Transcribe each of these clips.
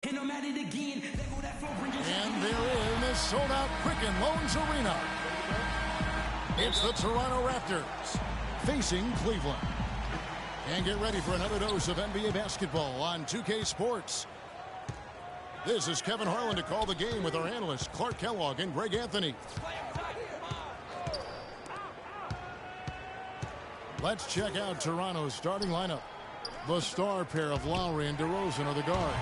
And they're in this sold-out Quicken Loans Arena. It's the Toronto Raptors facing Cleveland. And get ready for another dose of NBA basketball on 2K Sports. This is Kevin Harlan to call the game with our analysts Clark Kellogg and Greg Anthony. Let's check out Toronto's starting lineup. The star pair of Lowry and DeRozan are the guards.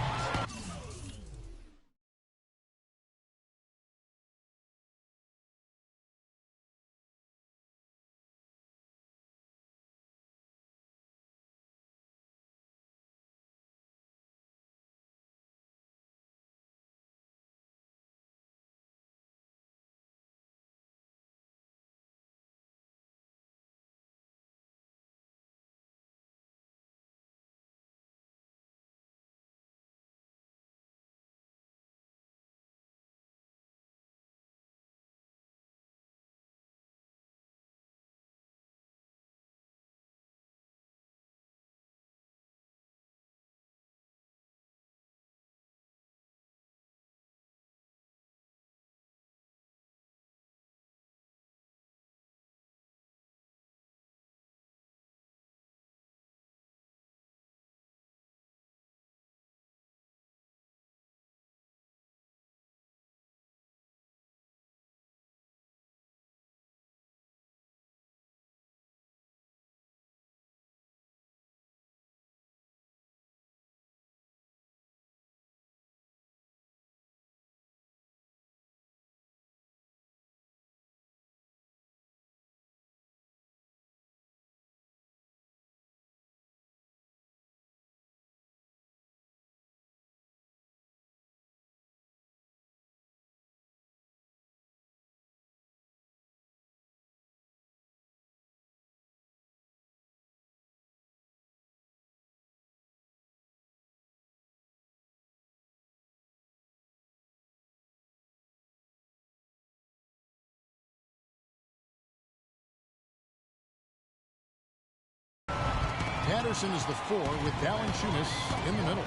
Patterson is the 4 with Valanciunas in the middle.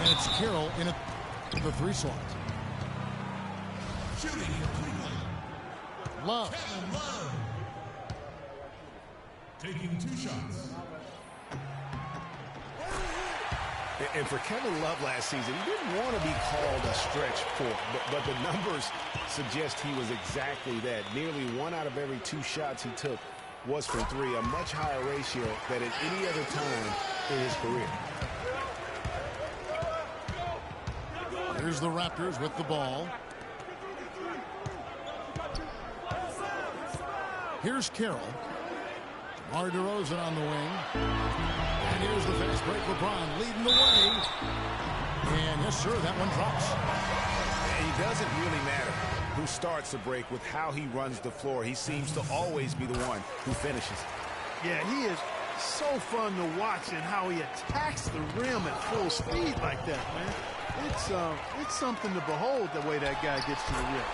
And it's Carroll in the 3 slot. Shooting for Cleveland. Love. Kevin Love. Taking 2 shots. And for Kevin Love last season, he didn't want to be called a stretch 4, but the numbers suggest he was exactly that. Nearly 1 out of every 2 shots he took was from 3, a much higher ratio than at any other time in his career. Here's the Raptors with the ball. Here's Carroll. DeMar DeRozan on the wing. And here's the fast break. LeBron leading the way. And yes, sir, that one drops. It doesn't really matter who starts the break with how he runs the floor. He seems to always be the one who finishes. Yeah, he is so fun to watch and how he attacks the rim at full speed like that, man. It's something to behold the way that guy gets to the rim.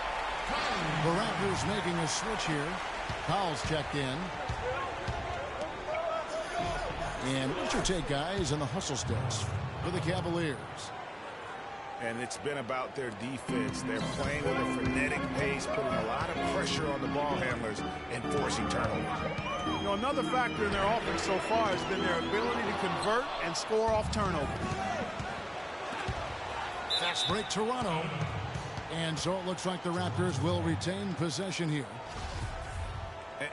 The Raptors making a switch here. Powell's checked in. And what's your take, guys, on the hustle sticks for the Cavaliers? And it's been about their defense. They're playing with a frenetic pace, putting a lot of pressure on the ball handlers and forcing turnovers. You know, another factor in their offense so far has been their ability to convert and score off turnovers. Fast break, Toronto. And so it looks like the Raptors will retain possession here.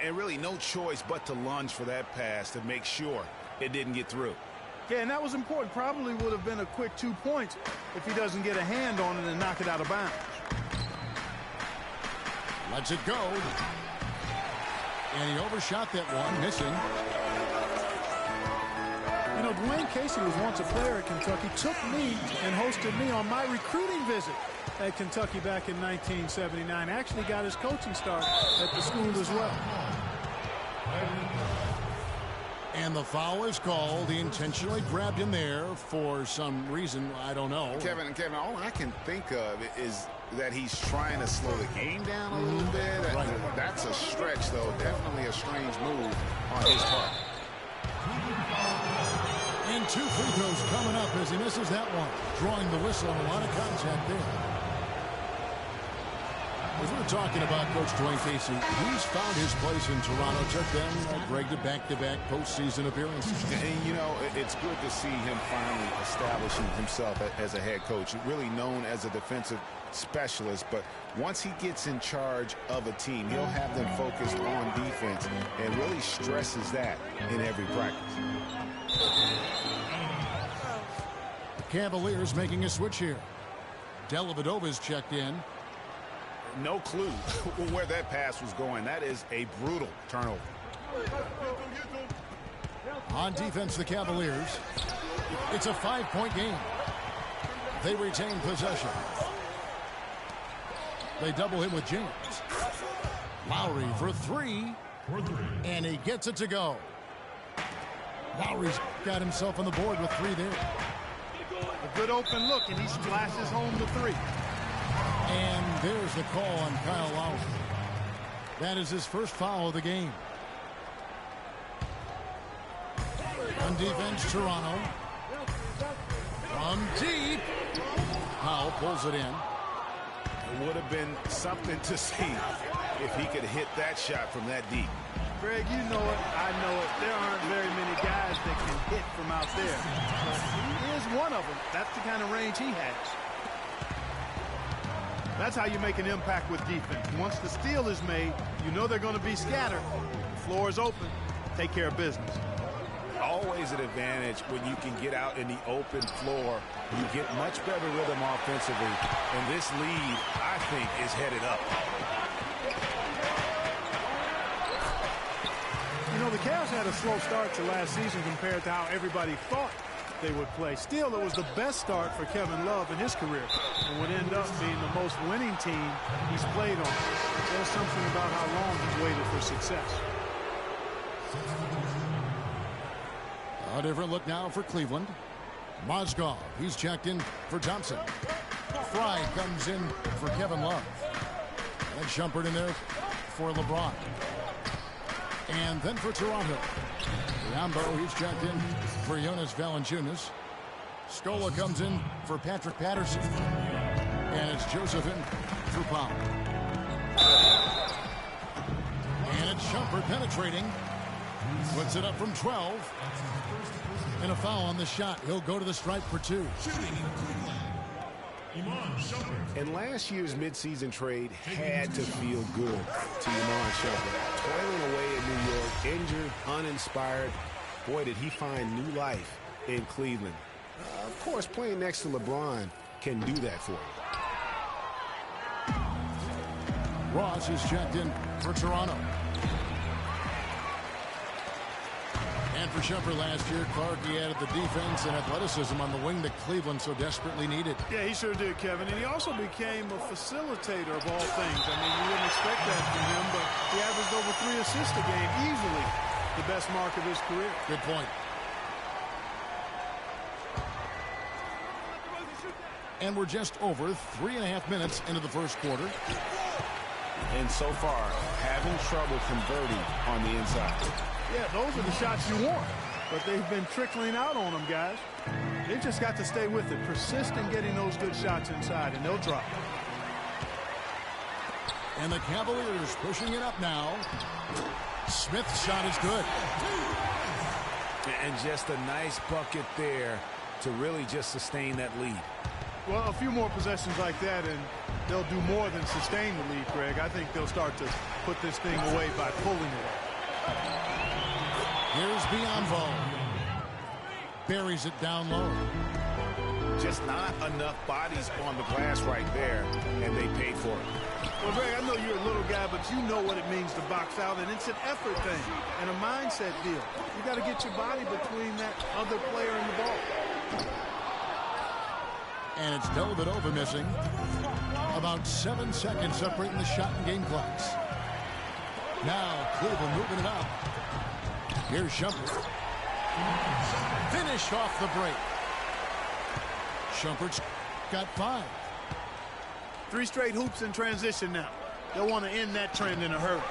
And really no choice but to lunge for that pass to make sure it didn't get through. Yeah, and that was important. Probably would have been a quick 2 points if he doesn't get a hand on it and knock it out of bounds. Lets it go. And he overshot that one, missing. You know, Dwayne Casey was once a player at Kentucky, took me and hosted me on my recruiting visit at Kentucky back in 1979. Actually got his coaching start at the school as well. And the foul is called. He intentionally grabbed him there for some reason. I don't know. Kevin, all I can think of is that he's trying to slow the game down a little bit. Right. That's a stretch, though. Definitely a strange move on his part. And And 2 free throws coming up as he misses that one. Drawing the whistle and a lot of contact there. As we're talking about Coach Dwayne Casey, he's found his place in Toronto. Took them, Greg, to back-to-back postseason appearances. And, you know, it's good to see him finally establishing himself as a head coach. Really known as a defensive specialist, but once he gets in charge of a team, he'll have them focused on defense and really stresses that in every practice. The Cavaliers making a switch here. Dellavedova's checked in. No clue where that pass was going. That is a brutal turnover. On defense, the Cavaliers. It's a 5-point game. They retain possession. They double him with James. Lowry for 3. And he gets it to go. Lowry's got himself on the board with 3 there. A good open look, and he splashes home the 3. And there's the call on Kyle Lowry. That is his first foul of the game. On defense, Toronto. From deep. Powell pulls it in. It would have been something to see if he could hit that shot from that deep. Greg, you know it. I know it. There aren't very many guys that can hit from out there. But he is one of them. That's the kind of range he has. That's how you make an impact with defense. Once the steal is made, you know they're going to be scattered. The floor is open. Take care of business. Always an advantage when you can get out in the open floor. You get much better rhythm offensively. And this lead, I think, is headed up. You know, the Cavs had a slow start to last season compared to how everybody thought they would play. Still, it was the best start for Kevin Love in his career and would end up being the most winning team he's played on. There's something about how long he's waited for success. A different look now for Cleveland. Mozgov, he's checked in for Thompson. Fry comes in for Kevin Love. And Shumpert in there for LeBron. And then for Toronto, Rambo, he's checked in for Jonas Valanciunas. Scola comes in for Patrick Patterson. And it's Joseph in for Powell. And it's Shumpert penetrating. Puts it up from 12. And a foul on the shot. He'll go to the stripe for 2. And last year's midseason trade had to feel good to Iman Shumpert. Toiling away in New York, injured, uninspired. Boy, did he find new life in Cleveland. Of course, playing next to LeBron can do that for him. Ross is checked in for Toronto. And for Shumpert last year, Clark, he added the defense and athleticism on the wing that Cleveland so desperately needed. Yeah, he sure did, Kevin. And he also became a facilitator of all things. I mean, you wouldn't expect that from him, but he averaged over 3 assists a game, easily the best mark of his career. Good point. And we're just over 3.5 minutes into the first quarter. And so far, having trouble converting on the inside. Yeah, those are the shots you want. But they've been trickling out on them, guys. They've just got to stay with it. Persist in getting those good shots inside, and they'll drop. And the Cavaliers pushing it up now. Smith's shot is good. And just a nice bucket there to really just sustain that lead. Well, a few more possessions like that, and they'll do more than sustain the lead, Greg. I think they'll start to put this thing away by pulling it. Here's Biyombo. Buries it down low. Just not enough bodies on the glass right there, and they paid for it. Well, Greg, I know you're a little guy, but you know what it means to box out, and it's an effort thing and a mindset deal. You got to get your body between that other player and the ball. And it's Dellavedova missing. About 7 seconds separating the shot and game clocks. Now Cleveland moving it up. Here's Shumpert. Finished off the break. Shumpert's got 5. 3 straight hoops in transition now. They'll want to end that trend in a hurry.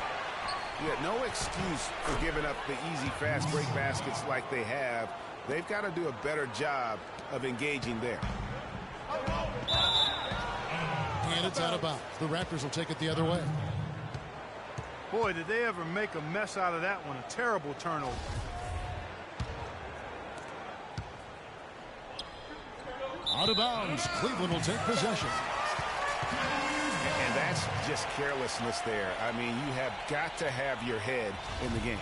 Yeah, no excuse for giving up the easy, fast break baskets like they have. They've got to do a better job of engaging there. And it's out of bounds. The Raptors will take it the other way. Boy, did they ever make a mess out of that one. A terrible turnover. Out of bounds. Cleveland will take possession. And that's just carelessness there. I mean, you have got to have your head in the game.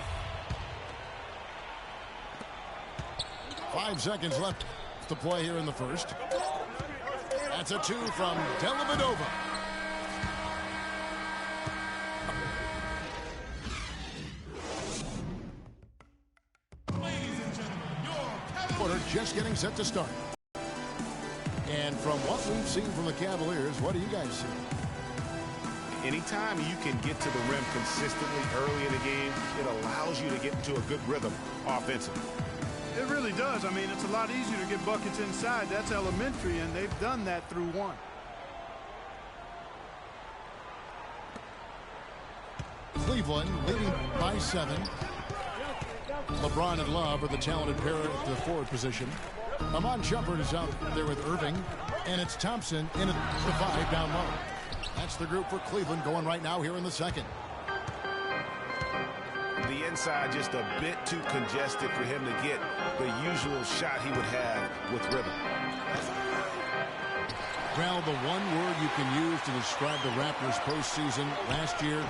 5 seconds left to play here in the first. That's a 2 from Dellavedova. Quarter just getting set to start. And from what we've seen from the Cavaliers, what do you guys see? Anytime you can get to the rim consistently early in the game, it allows you to get into a good rhythm offensively. It really does. I mean, it's a lot easier to get buckets inside. That's elementary, and they've done that through one. Cleveland leading by 7. LeBron and Love are the talented pair at the forward position. Amon Shumpert is out there with Irving, and it's Thompson in at the 5 down low. That's the group for Cleveland going right now here in the second. The inside just a bit too congested for him to get the usual shot he would have with rhythm. Well, the one word you can use to describe the Raptors postseason last year,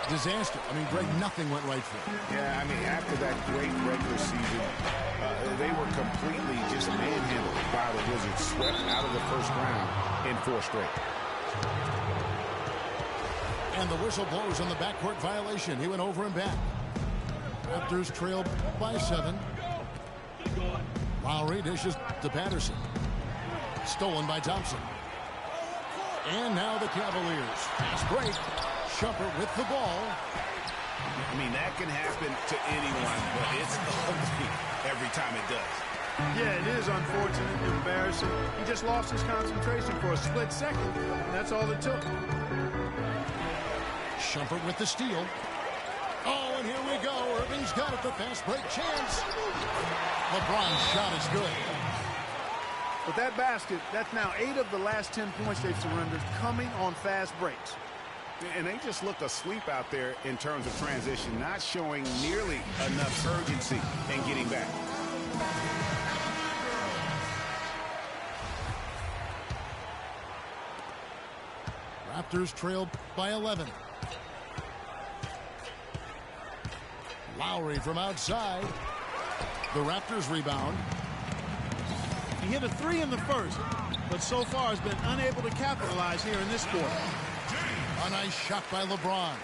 disaster. I mean, Greg, nothing went right for them. Yeah, I mean, after that great regular season, they were completely just manhandled by the Wizards, swept out of the first round in 4 straight. And the whistle blows on the backcourt violation. He went over and back. Raptors trailed by 7. Lowry dishes to Patterson. Stolen by Thompson. And now the Cavaliers. Fast break. Shumpert with the ball. I mean, that can happen to anyone, but it's ugly every time it does. Yeah, it is unfortunate, embarrassing. He just lost his concentration for a split second, and that's all it took. Shumpert with the steal. Oh, and here we go. Irving's got it. The fast break chance. LeBron's shot is good. But that basket, that's now 8 of the last 10 points they've surrendered coming on fast breaks. And they just look asleep out there in terms of transition, not showing nearly enough urgency in getting back. Raptors trailed by 11. Lowry from outside. The Raptors rebound. He hit a 3 in the first, but so far has been unable to capitalize here in this quarter. A nice shot by LeBron.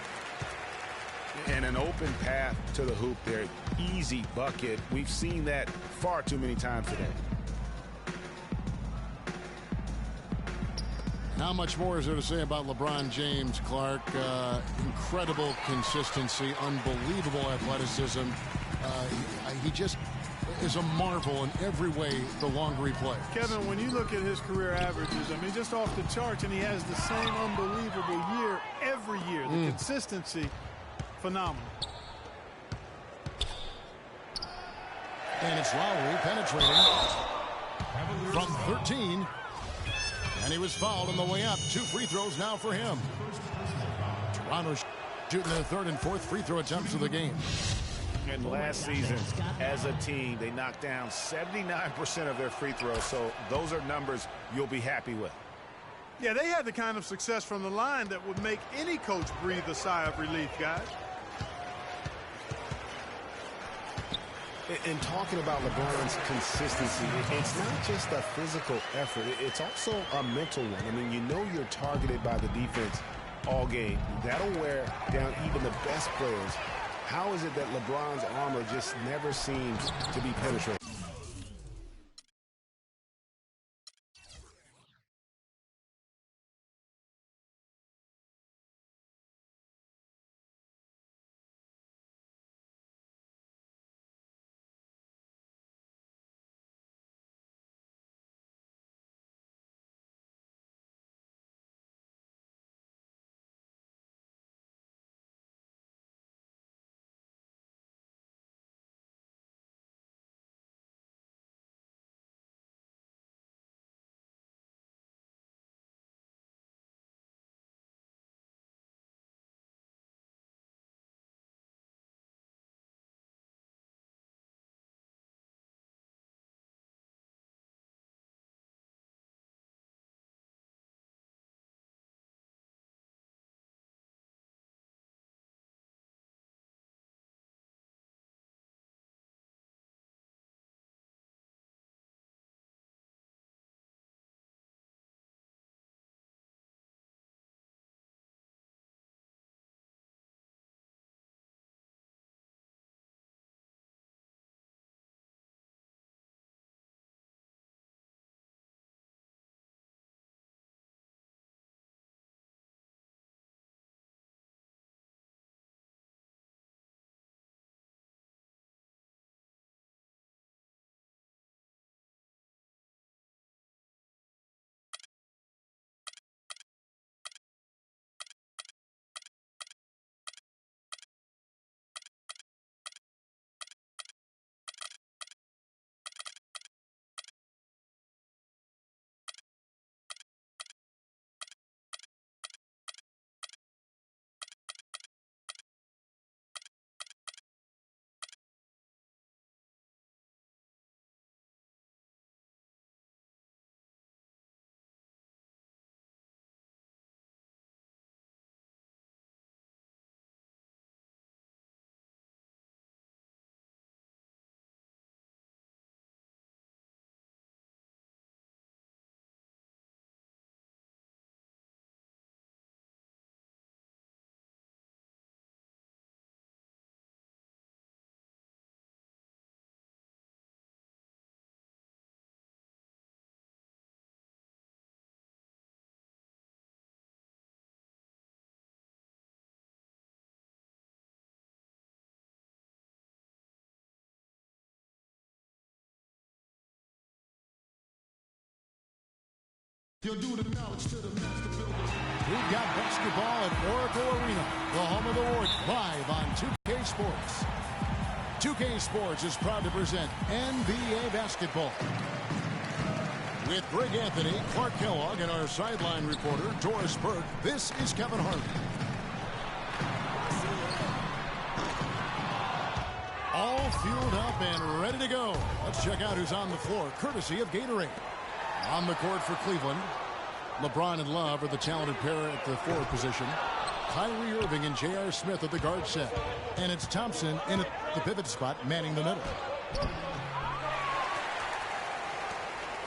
And an open path to the hoop there. Easy bucket. We've seen that far too many times today. How much more is there to say about LeBron James, Clark? Incredible consistency, unbelievable athleticism. He just is a marvel in every way the longer he plays. Kevin, when you look at his career averages, I mean, just off the charts, and he has the same unbelievable year every year. The consistency, phenomenal. And it's Lowry penetrating from 13. And he was fouled on the way up. 2 free throws now for him. Toronto shooting their 3rd and 4th free throw attempts of the game. And last season, as a team, they knocked down 79% of their free throws. So those are numbers you'll be happy with. Yeah, they had the kind of success from the line that would make any coach breathe a sigh of relief, guys. In talking about LeBron's consistency, it's not just a physical effort. It's also a mental one. I mean, you know you're targeted by the defense all game. That'll wear down even the best players. How is it that LeBron's armor just never seems to be penetrated? You'll do the knowledge to the master builder. We've got basketball at Oracle Arena, the home of the Warriors, live on 2K Sports. 2K Sports is proud to present NBA basketball. With Greg Anthony, Clark Kellogg, and our sideline reporter, Doris Burke, this is Kevin Harlan. All fueled up and ready to go. Let's check out who's on the floor, courtesy of Gatorade. On the court for Cleveland, LeBron and Love are the talented pair at the forward position. Kyrie Irving and J.R. Smith at the guard set. And it's Thompson in at the pivot spot, manning the middle.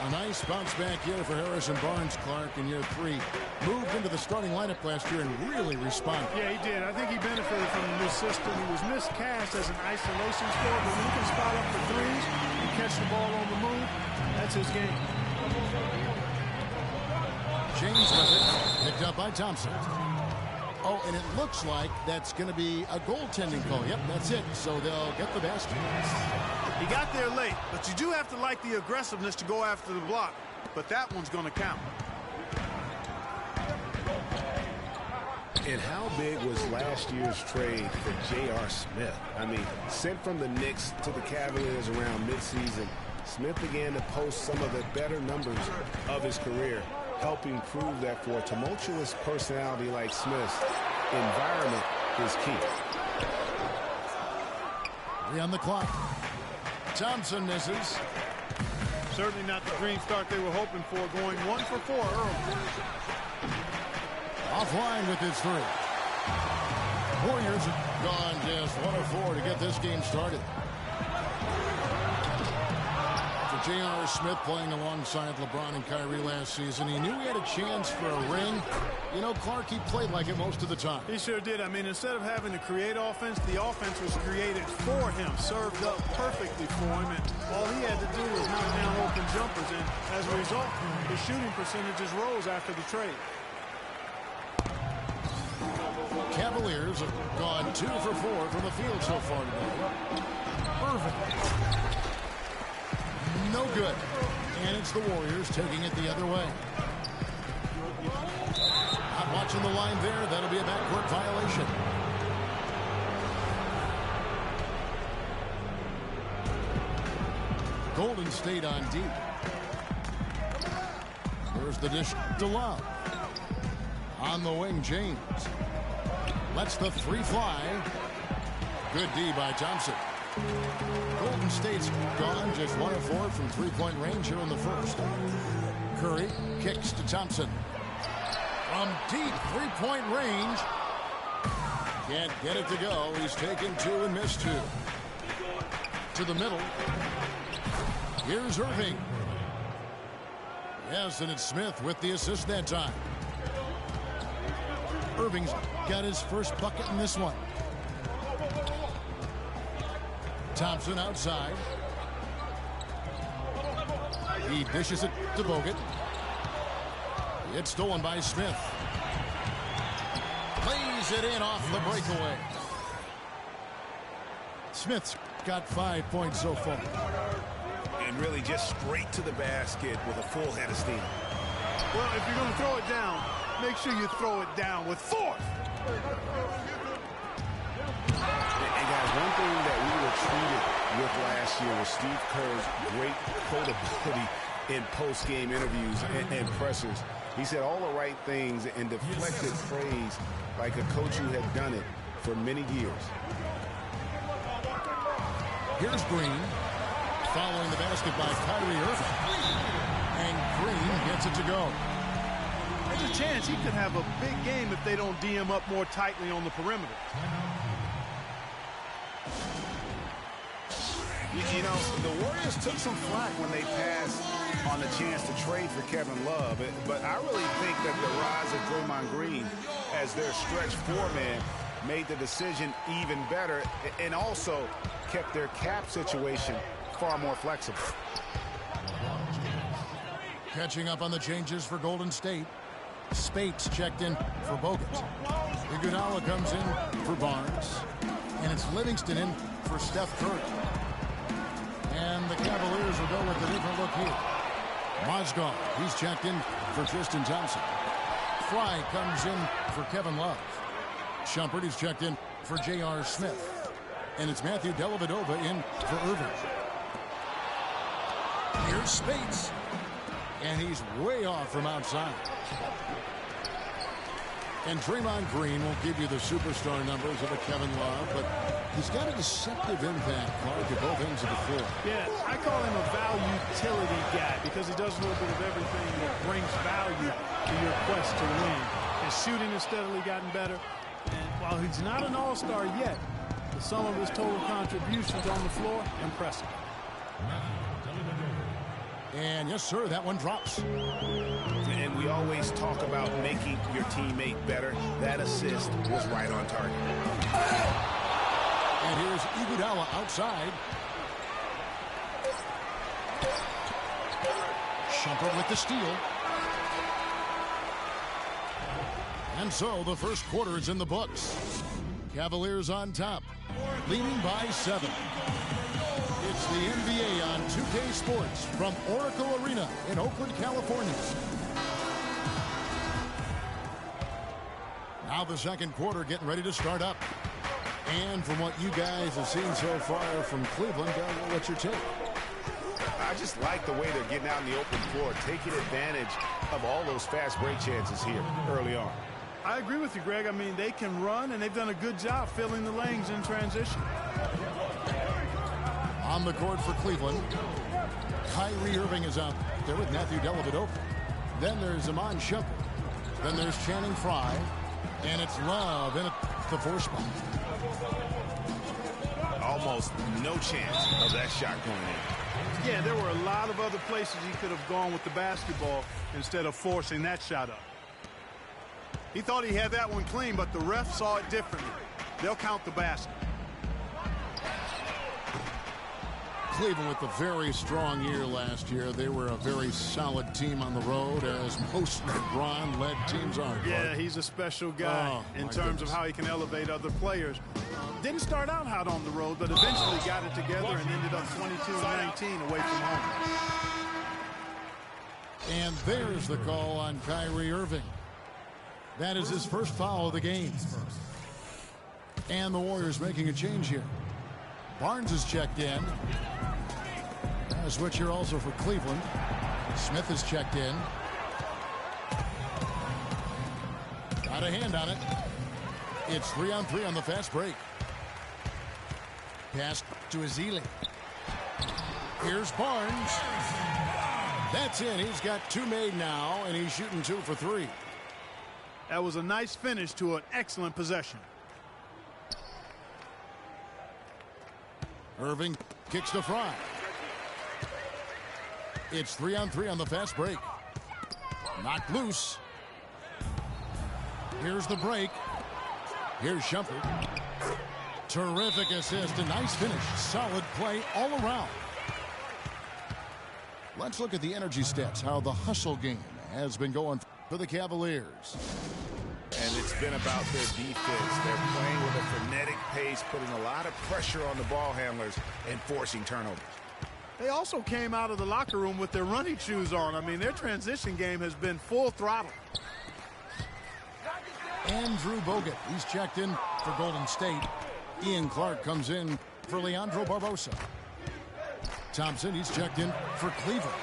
A nice bounce back year for Harrison Barnes, Clark, in year 3. Moved into the starting lineup last year and really responded. Yeah, he did. I think he benefited from the new system. He was miscast as an isolation scorer, but when he can spot up for threes and catch the ball on the move, that's his game. James with it, picked up by Thompson. Oh, and it looks like that's going to be a goaltending call. Yep, that's it. So they'll get the basket. He got there late, but you do have to like the aggressiveness to go after the block. But that one's going to count. And how big was last year's trade for J.R. Smith? I mean, sent from the Knicks to the Cavaliers around midseason, Smith began to post some of the better numbers of his career, helping prove that for a tumultuous personality like Smith's, environment is key. 3 on the clock. Thompson misses. Certainly not the dream start they were hoping for, going 1 for 4 early. Offline with his 3. Warriors have gone just 1 of 4 to get this game started. J.R. Smith playing alongside LeBron and Kyrie last season. He knew he had a chance for a ring. You know, Clark, he played like it most of the time. He sure did. I mean, instead of having to create offense, the offense was created for him, served up perfectly for him, and all he had to do was knock down open jumpers, and as a result, his shooting percentages rose after the trade. Cavaliers have gone 2 for 4 from the field so far today. Irving. No good. And it's the Warriors taking it the other way. Not watching the line there. That'll be a backcourt violation. Golden State on D. There's the dish to Love. On the wing, James. Lets the 3 fly. Good D by Thompson. Golden State's gone just 1 of 4 from 3-point range here in the first. Curry kicks to Thompson. From deep 3-point range. Can't get it to go. He's taken 2 and missed 2. To the middle. Here's Irving. Yes, and it's Smith with the assist that time. Irving's got his first bucket in this one. Thompson outside. He dishes it to Bogut. It's stolen by Smith. Plays it in off the breakaway. Smith's got 5 points so far. And really just straight to the basket with a full head of steam. Well, if you're going to throw it down, make sure you throw it down with force. And guys, one thing that we were treated with last year was Steve Kerr's great quotability in post-game interviews and pressers. He said all the right things and deflected praise like a coach who had done it for many years. Here's Green. Following the basket by Kyrie Irving. And Green gets it to go. There's a chance he could have a big game if they don't D him up more tightly on the perimeter. You know, the Warriors took some flack when they passed on the chance to trade for Kevin Love, but I really think that the rise of Draymond Green as their stretch 4-man made the decision even better and also kept their cap situation far more flexible. Catching up on the changes for Golden State. Spates checked in for Bogut. Iguodala comes in for Barnes. And it's Livingston in for Steph Curry. And the Cavaliers will go with a different look here. Mozgov, he's checked in for Tristan Thompson. Fry comes in for Kevin Love. Shumpert is checked in for J.R. Smith. And it's Matthew Dellavedova in for Irving. Here's Spates. And he's way off from outside. And Draymond Green won't give you the superstar numbers of a Kevin Love, but he's got a deceptive impact, Clark, at both ends of the floor. Yeah, I call him a value utility guy because he does a little bit of everything that brings value to your quest to win. His shooting has steadily gotten better. And while he's not an all-star yet, the sum of his total contributions on the floor, impressive. And yes, sir, that one drops. And we always talk about making your teammate better. That assist was right on target. And here's Iguodala outside. Shumpert with the steal. And so the first quarter is in the books. Cavaliers on top, leading by 7. It's the NBA on 2K Sports from Oracle Arena in Oakland, California. Now the second quarter getting ready to start up. And from what you guys have seen so far from Cleveland, what's your take? I just like the way they're getting out in the open floor, taking advantage of all those fast break chances here early on. I agree with you, Greg. I mean, they can run, and they've done a good job filling the lanes in transition. On the court for Cleveland, Kyrie Irving is out there with Matthew Dellavedova. Then there's Iman Shumpert. Then there's Channing Frye. And it's Love in at the 4 spot. Almost no chance of that shot going in. Yeah, there were a lot of other places he could have gone with the basketball instead of forcing that shot up. He thought he had that one clean, but the ref saw it differently. They'll count the basket. Cleveland with a very strong year last year. They were a very solid team on the road, as most LeBron-led teams are. Yeah, he's a special guy in terms of how he can elevate other players. Didn't start out hot on the road, but eventually got it together and ended up 22-19 away from home. And there's the call on Kyrie Irving. That is his first foul of the game. And the Warriors making a change here. Barnes is checked in. A switch here also for Cleveland. Smith is checked in. Got a hand on it. It's 3-on-3 on the fast break. Pass to Ezeli. Here's Barnes. That's in. He's got 2 made now, and he's shooting 2 for 3. That was a nice finish to an excellent possession. Irving kicks to Frye. It's 3-on-3 on the fast break. Knocked loose. Here's the break. Here's Shumpert. Terrific assist. A nice finish. Solid play all around. Let's look at the energy stats, how the hustle game has been going for the Cavaliers. And it's been about their defense. They're playing with a frenetic pace, putting a lot of pressure on the ball handlers and forcing turnovers. They also came out of the locker room with their running shoes on. I mean, their transition game has been full throttle. Andrew Bogut, he's checked in for Golden State. Ian Clark comes in for Leandro Barbosa. Thompson, he's checked in for Cleveland.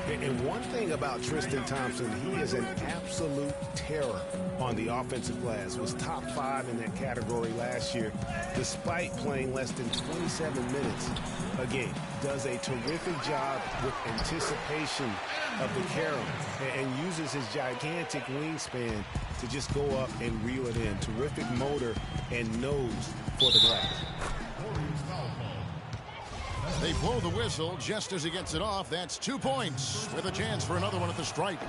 And one thing about Tristan Thompson, he is an absolute terror on the offensive glass. Was top 5 in that category last year, despite playing less than 27 minutes a game. Does a terrific job with anticipation of the carry and uses his gigantic wingspan to just go up and reel it in. Terrific motor and nose for the glass. They blow the whistle just as he gets it off. That's 2 points with a chance for another one at the stripe.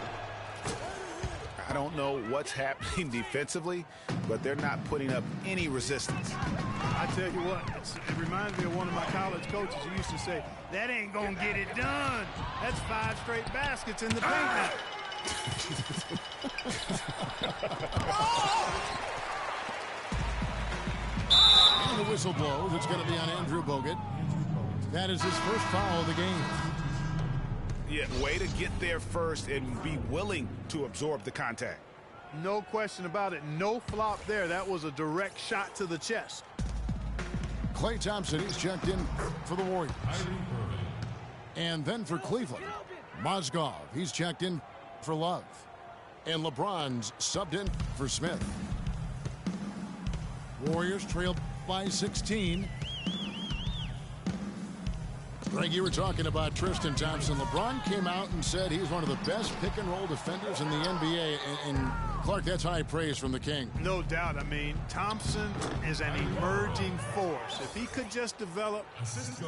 I don't know what's happening defensively, but they're not putting up any resistance. I tell you what, it reminds me of one of my college coaches who used to say, that ain't going to get it done. That's 5 straight baskets in the paint now. And the whistle blows. It's going to be on Andrew Bogut. That is his first foul of the game. Yeah, way to get there first and be willing to absorb the contact. No question about it. No flop there. That was a direct shot to the chest. Klay Thompson, he's checked in for the Warriors. And then for Cleveland, Mozgov, he's checked in for Love. And LeBron's subbed in for Smith. Warriors trailed by 16. Greg, you were talking about Tristan Thompson. LeBron came out and said he's one of the best pick-and-roll defenders in the NBA. And Clark, that's high praise from the King. No doubt. I mean, Thompson is an emerging force. If he could just develop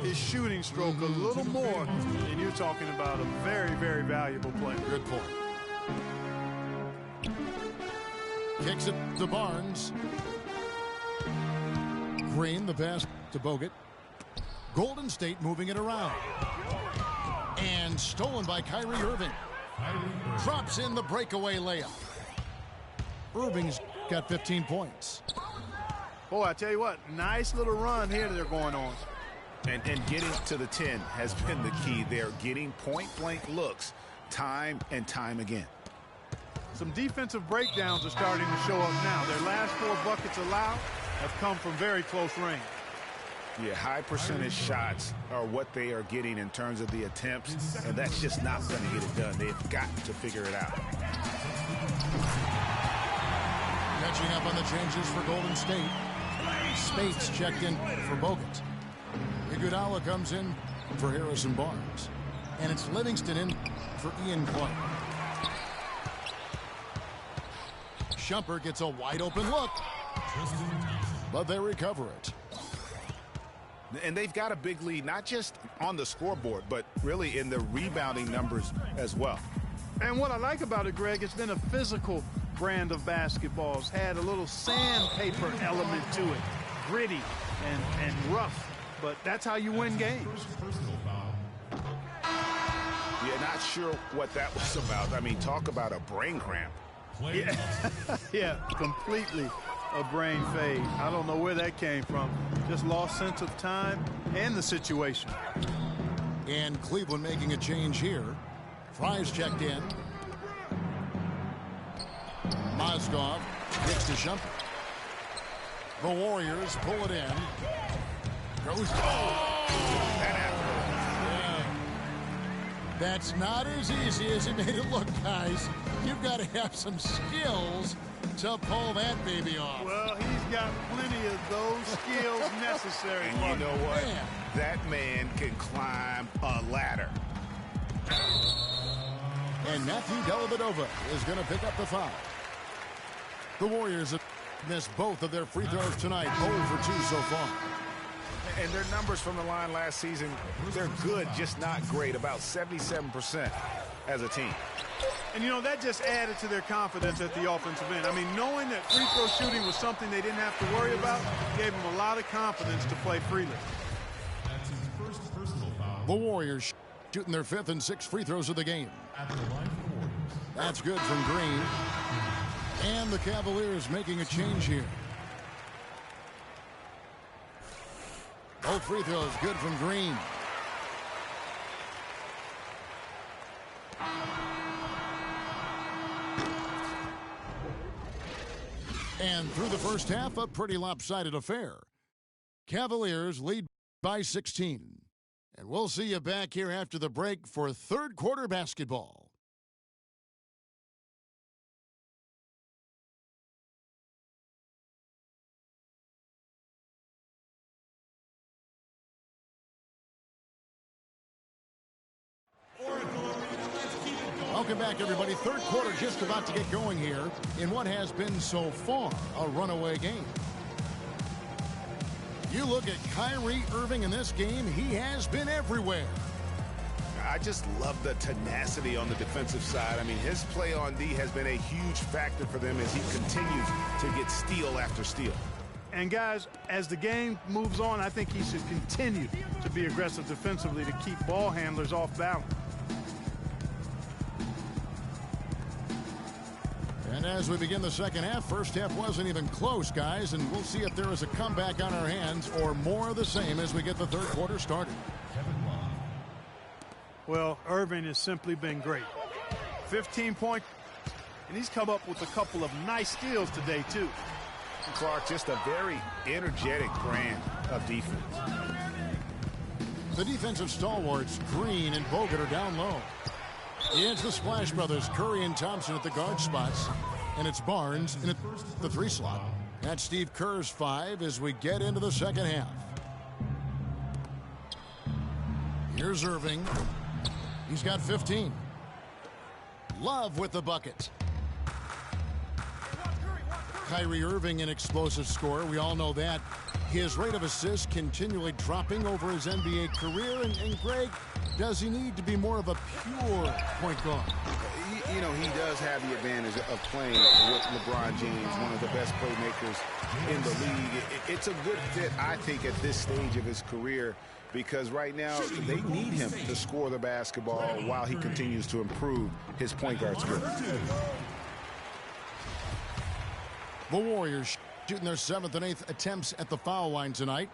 his shooting stroke a little more, then you're talking about a very, very valuable player. Good point. Kicks it to Barnes. Green, the pass to Bogut. Golden State moving it around. And stolen by Kyrie Irving. Drops in the breakaway layup. Irving's got 15 points. Boy, I tell you what, nice little run here they're going on. And getting to the 10 has been the key. They're getting point-blank looks time and time again. Some defensive breakdowns are starting to show up now. Their last 4 buckets allowed have come from very close range. Yeah, high percentage shots are what they are getting in terms of the attempts, and that's just not going to get it done. They've got to figure it out. Catching up on the changes for Golden State. Spates checked in for Bogut. Iguodala comes in for Harrison Barnes. And it's Livingston in for Ian Clark. Shumpert gets a wide open look. But they recover it. And they've got a big lead, not just on the scoreboard, but really in the rebounding numbers as well. And what I like about it, Greg, it's been a physical brand of basketball. It's had a little sandpaper element to it. Gritty and rough. But that's how you win games. Yeah, not sure what that was about. I mean, talk about a brain cramp. Yeah, yeah, completely a brain fade. I don't know where that came from. Just lost sense of time and the situation. And Cleveland making a change here. Fry's checked in. Mozgov gets to Shumpert. The Warriors pull it in. Goes. That Yeah. That's not as easy as he made it look, guys. You've got to have some skills to pull that baby off. Well, he's got plenty of those skills necessary. And you know what? Man. That man can climb a ladder. And Matthew Dellavedova is going to pick up the foul. The Warriors have missed both of their free throws tonight. 0 for 2 so far. And their numbers from the line last season, they're good, just not great. About 77% as a team. And, you know, that just added to their confidence at the offensive end. I mean, knowing that free throw shooting was something they didn't have to worry about gave them a lot of confidence to play freely. That's his first personal foul. The Warriors shooting their 5th and 6th free throws of the game. At the line for the Warriors. That's good from Green. And the Cavaliers making a change here. Both free throws good from Green. And through the first half, a pretty lopsided affair. Cavaliers lead by 16. And we'll see you back here after the break for third quarter basketball. Welcome back, everybody. Third quarter just about to get going here in what has been so far a runaway game. You look at Kyrie Irving in this game, he has been everywhere. I just love the tenacity on the defensive side. I mean, his play on D has been a huge factor for them as he continues to get steal after steal. And, guys, as the game moves on, I think he should continue to be aggressive defensively to keep ball handlers off balance. And as we begin the second half, first half wasn't even close, guys, and we'll see if there is a comeback on our hands or more of the same as we get the third quarter started. Well, Irving has simply been great. 15 points, and he's come up with a couple of nice steals today, too. Clark, just a very energetic brand of defense. The defensive stalwarts, Green and Bogut, are down low. It's the Splash Brothers, Curry and Thompson at the guard spots. And it's Barnes in the 3 slot. That's Steve Kerr's 5 as we get into the second half. Here's Irving. He's got 15. Love with the bucket. Kyrie Irving, an explosive scorer. We all know that. His rate of assists continually dropping over his NBA career. And Greg, does he need to be more of a pure point guard? You know, he does have the advantage of playing with LeBron James, one of the best playmakers in the league. It's a good fit, I think, at this stage of his career, because right now they need him to score the basketball while he continues to improve his point guard skill. The Warriors shooting their 7th and 8th attempts at the foul line tonight.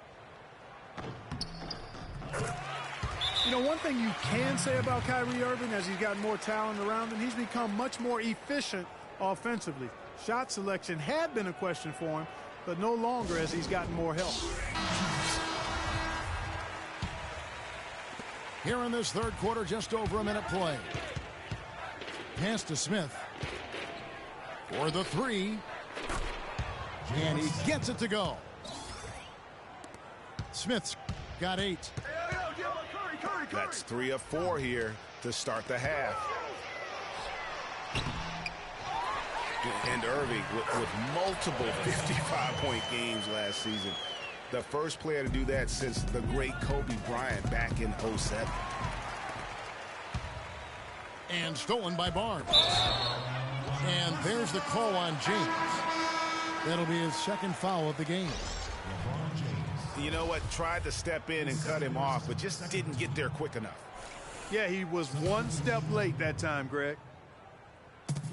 You know, one thing you can say about Kyrie Irving, as he's gotten more talent around him, he's become much more efficient offensively. Shot selection had been a question for him, but no longer as he's gotten more help. Here in this third quarter, just over a minute play. Pass to Smith for the 3. And he gets it to go. Smith's got 8. That's 3 of 4 here to start the half. And Irving with multiple 55-point games last season. The first player to do that since the great Kobe Bryant back in 07. And stolen by Barnes. And there's the call on James. That'll be his 2nd foul of the game. You know what? Tried to step in and cut him off, but just didn't get there quick enough. Yeah, he was one step late that time, Greg.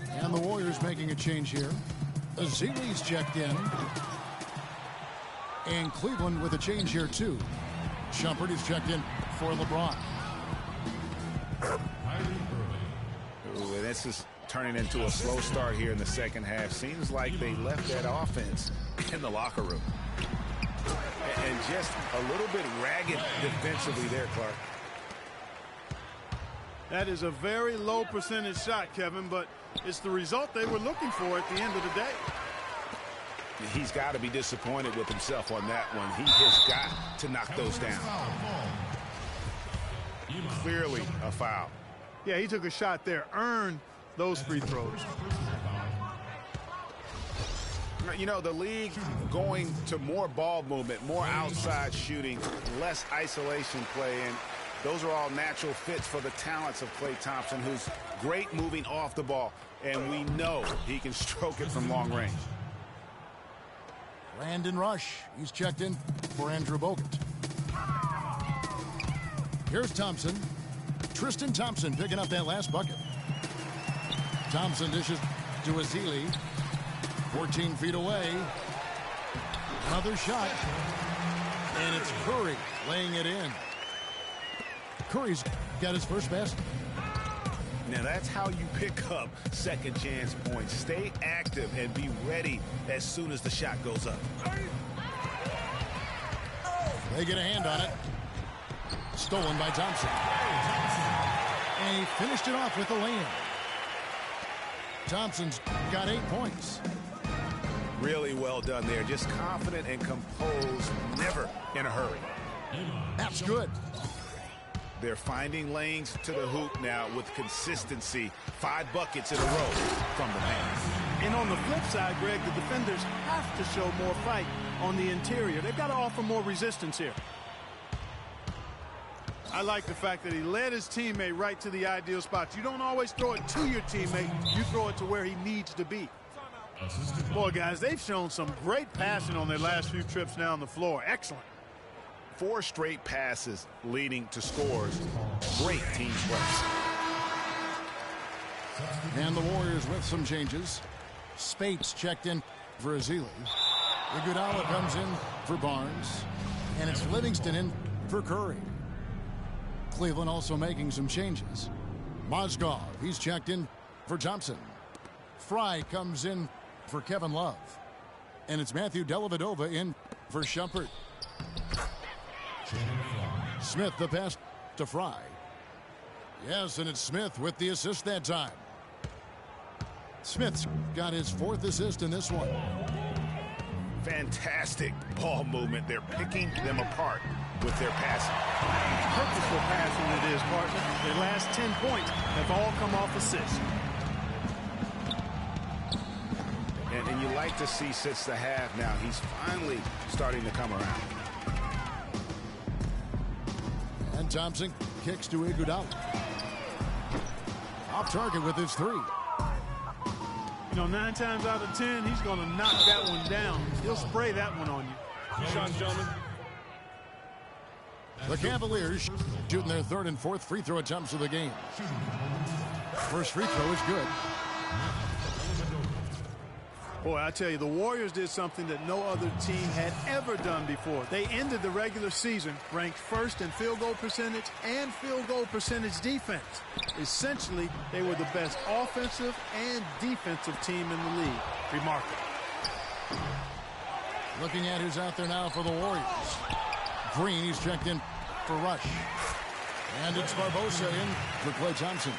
And the Warriors making a change here. Azile's checked in. And Cleveland with a change here, too. Shumpert is checked in for LeBron. Ooh, and this is turning into a slow start here in the second half. Seems like they left that offense in the locker room. And just a little bit ragged defensively there, Clark. That is a very low percentage shot, Kevin, but it's the result they were looking for at the end of the day. He's got to be disappointed with himself on that one. He has got to knock those down. Clearly a foul. Yeah, he took a shot there, earned those free throws. You know, the league going to more ball movement, more outside shooting, less isolation play, and those are all natural fits for the talents of Klay Thompson, who's great moving off the ball, and we know he can stroke it from long range. Landon Rush, he's checked in for Andrew Bogut. Here's Thompson. Tristan Thompson picking up that last bucket. Thompson dishes to Azili. 14 feet away. Another shot. And it's Curry laying it in. Curry's got his first basket. Now that's how you pick up second chance points. Stay active and be ready as soon as the shot goes up. They get a hand on it. Stolen by Thompson. And he finished it off with the lay-in. Thompson's got 8 points. Really well done there. Just confident and composed, never in a hurry. That's good. They're finding lanes to the hoop now with consistency. 5 buckets in a row from the paint. And on the flip side, Greg, the defenders have to show more fight on the interior. They've got to offer more resistance here. I like the fact that he led his teammate right to the ideal spots. You don't always throw it to your teammate. You throw it to where he needs to be. Boy, guys, they've shown some great passing on their last few trips down the floor. Excellent. 4 straight passes leading to scores. Great team play. And the Warriors with some changes. Spates checked in for Azili. Iguodala comes in for Barnes. And it's Livingston in for Curry. Cleveland also making some changes. Mozgov, he's checked in for Thompson. Fry comes in for Kevin Love. And it's Matthew Dellavedova in for Shumpert. Smith the pass to Fry. Yes, and it's Smith with the assist that time. Smith's got his 4th assist in this one. Fantastic ball movement. They're picking them apart with their passing. Purposeful passing it is, partner. Their last 10 points have all come off assists. And you like to see since the half now, he's finally starting to come around. And Thompson kicks to Iguodala. Off target with his 3. You know, 9 times out of 10, he's going to knock that one down. He'll spray that one on you. Shots, gentlemen. The Cavaliers shooting their 3rd and 4th free throw attempts of the game. First free throw is good. Boy, I tell you, the Warriors did something that no other team had ever done before. They ended the regular season ranked 1st in field goal percentage and field goal percentage defense. Essentially, they were the best offensive and defensive team in the league. Remarkable. Looking at who's out there now for the Warriors. Green, he's checked in for Rush. And it's Barbosa in for Klay Thompson.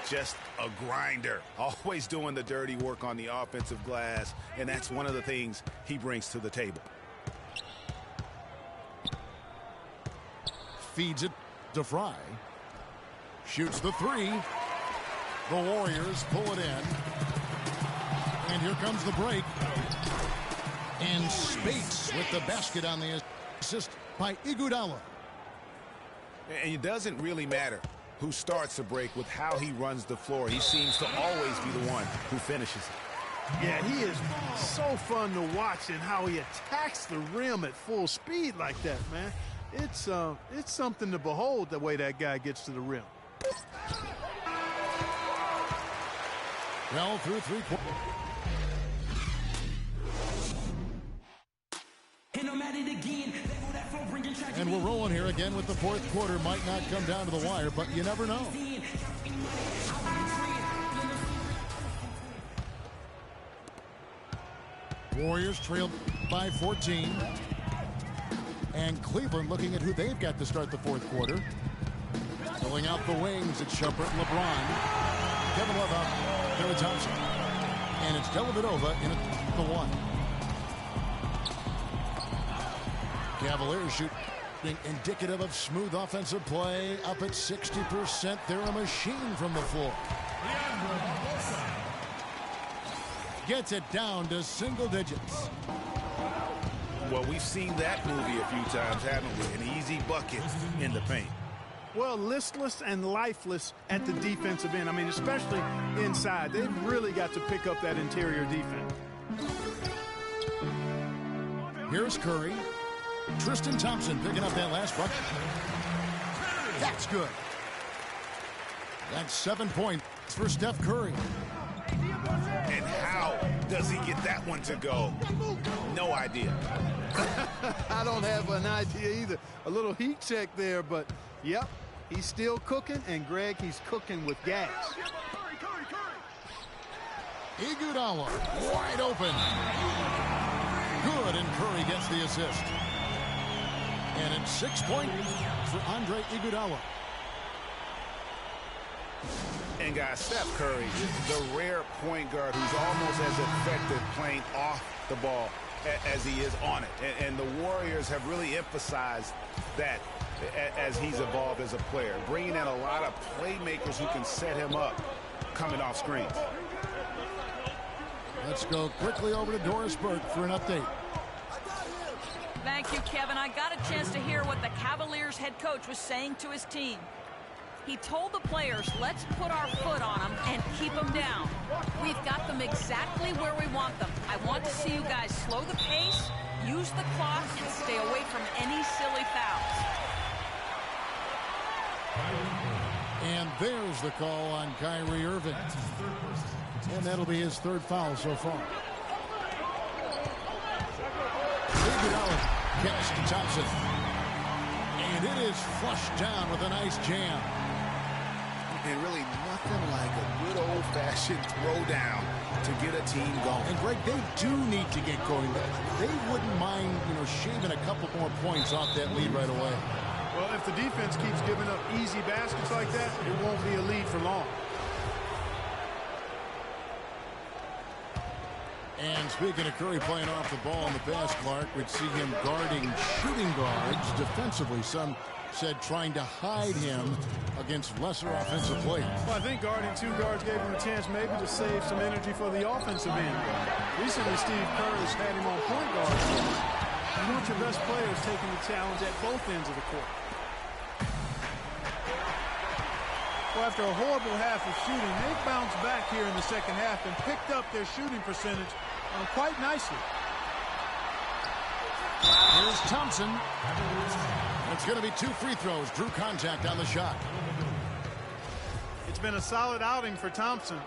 Just a grinder, always doing the dirty work on the offensive glass, and that's one of the things he brings to the table. Feeds it to Fry. Shoots the 3. The Warriors pull it in. And here comes the break. And Spates with the basket on the assist by Iguodala. And it doesn't really matter who starts the break with how he runs the floor. He seems to always be the one who finishes it. Yeah, he is so fun to watch and how he attacks the rim at full speed like that, man. It's something to behold the way that guy gets to the rim. Well, through 3 quarters. And we're rolling here again with the 4th quarter. Might not come down to the wire, but you never know. Warriors trailed by 14. And Cleveland looking at who they've got to start the 4th quarter. Filling out the wings, it's Shumpert, LeBron, Kevin Love out there with Thompson. And it's Dellavedova in at the 1. Cavaliers shooting indicative of smooth offensive play, up at 60%. They're a machine from the floor. Gets it down to single digits. Well, we've seen that movie a few times, haven't we? An easy bucket in the paint. Well, listless and lifeless at the defensive end. I mean, especially inside. They've really got to pick up that interior defense. Here's Curry. Tristan Thompson picking up that last bucket. That's good. That's 7 points for Steph Curry. And how does he get that one to go? No idea. I don't have an idea either. A little heat check there, but yep, he's still cooking, and Greg, he's cooking with gas. Iguodala wide open. Good, and Curry gets the assist. And it's 6 points for Andre Iguodala. And guys, Steph Curry is the rare point guard who's almost as effective playing off the ball as he is on it. And the Warriors have really emphasized that as he's evolved as a player, bringing in a lot of playmakers who can set him up coming off screens. Let's go quickly over to Doris Burke for an update. Thank you, Kevin. I got a chance to hear what the Cavaliers head coach was saying to his team. He told the players, let's put our foot on them and keep them down. We've got them exactly where we want them. I want to see you guys slow the pace, use the clock, and stay away from any silly fouls. And there's the call on Kyrie Irving. And that'll be his 3rd foul so far. Iguodala kicks to Thompson. And it is flushed down with a nice jam. And really nothing like a good old-fashioned throwdown to get a team going. And, Greg, they do need to get going. They wouldn't mind, shaving a couple more points off that lead right away. Well, if the defense keeps giving up easy baskets like that, it won't be a lead for long. And speaking of Curry playing off the ball in the pass, Clark, would see him guarding shooting guards defensively. Some said trying to hide him against lesser offensive players. Well, I think guarding two guards gave him a chance maybe to save some energy for the offensive end. Recently, Steve Kerr has had him on point guard. You want your best players taking the challenge at both ends of the court. Well, after a horrible half of shooting, they've bounced back here in the second half and picked up their shooting percentage quite nicely. Here's Thompson. It's going to be 2 free throws. Drew contact on the shot. It's been a solid outing for Thompson.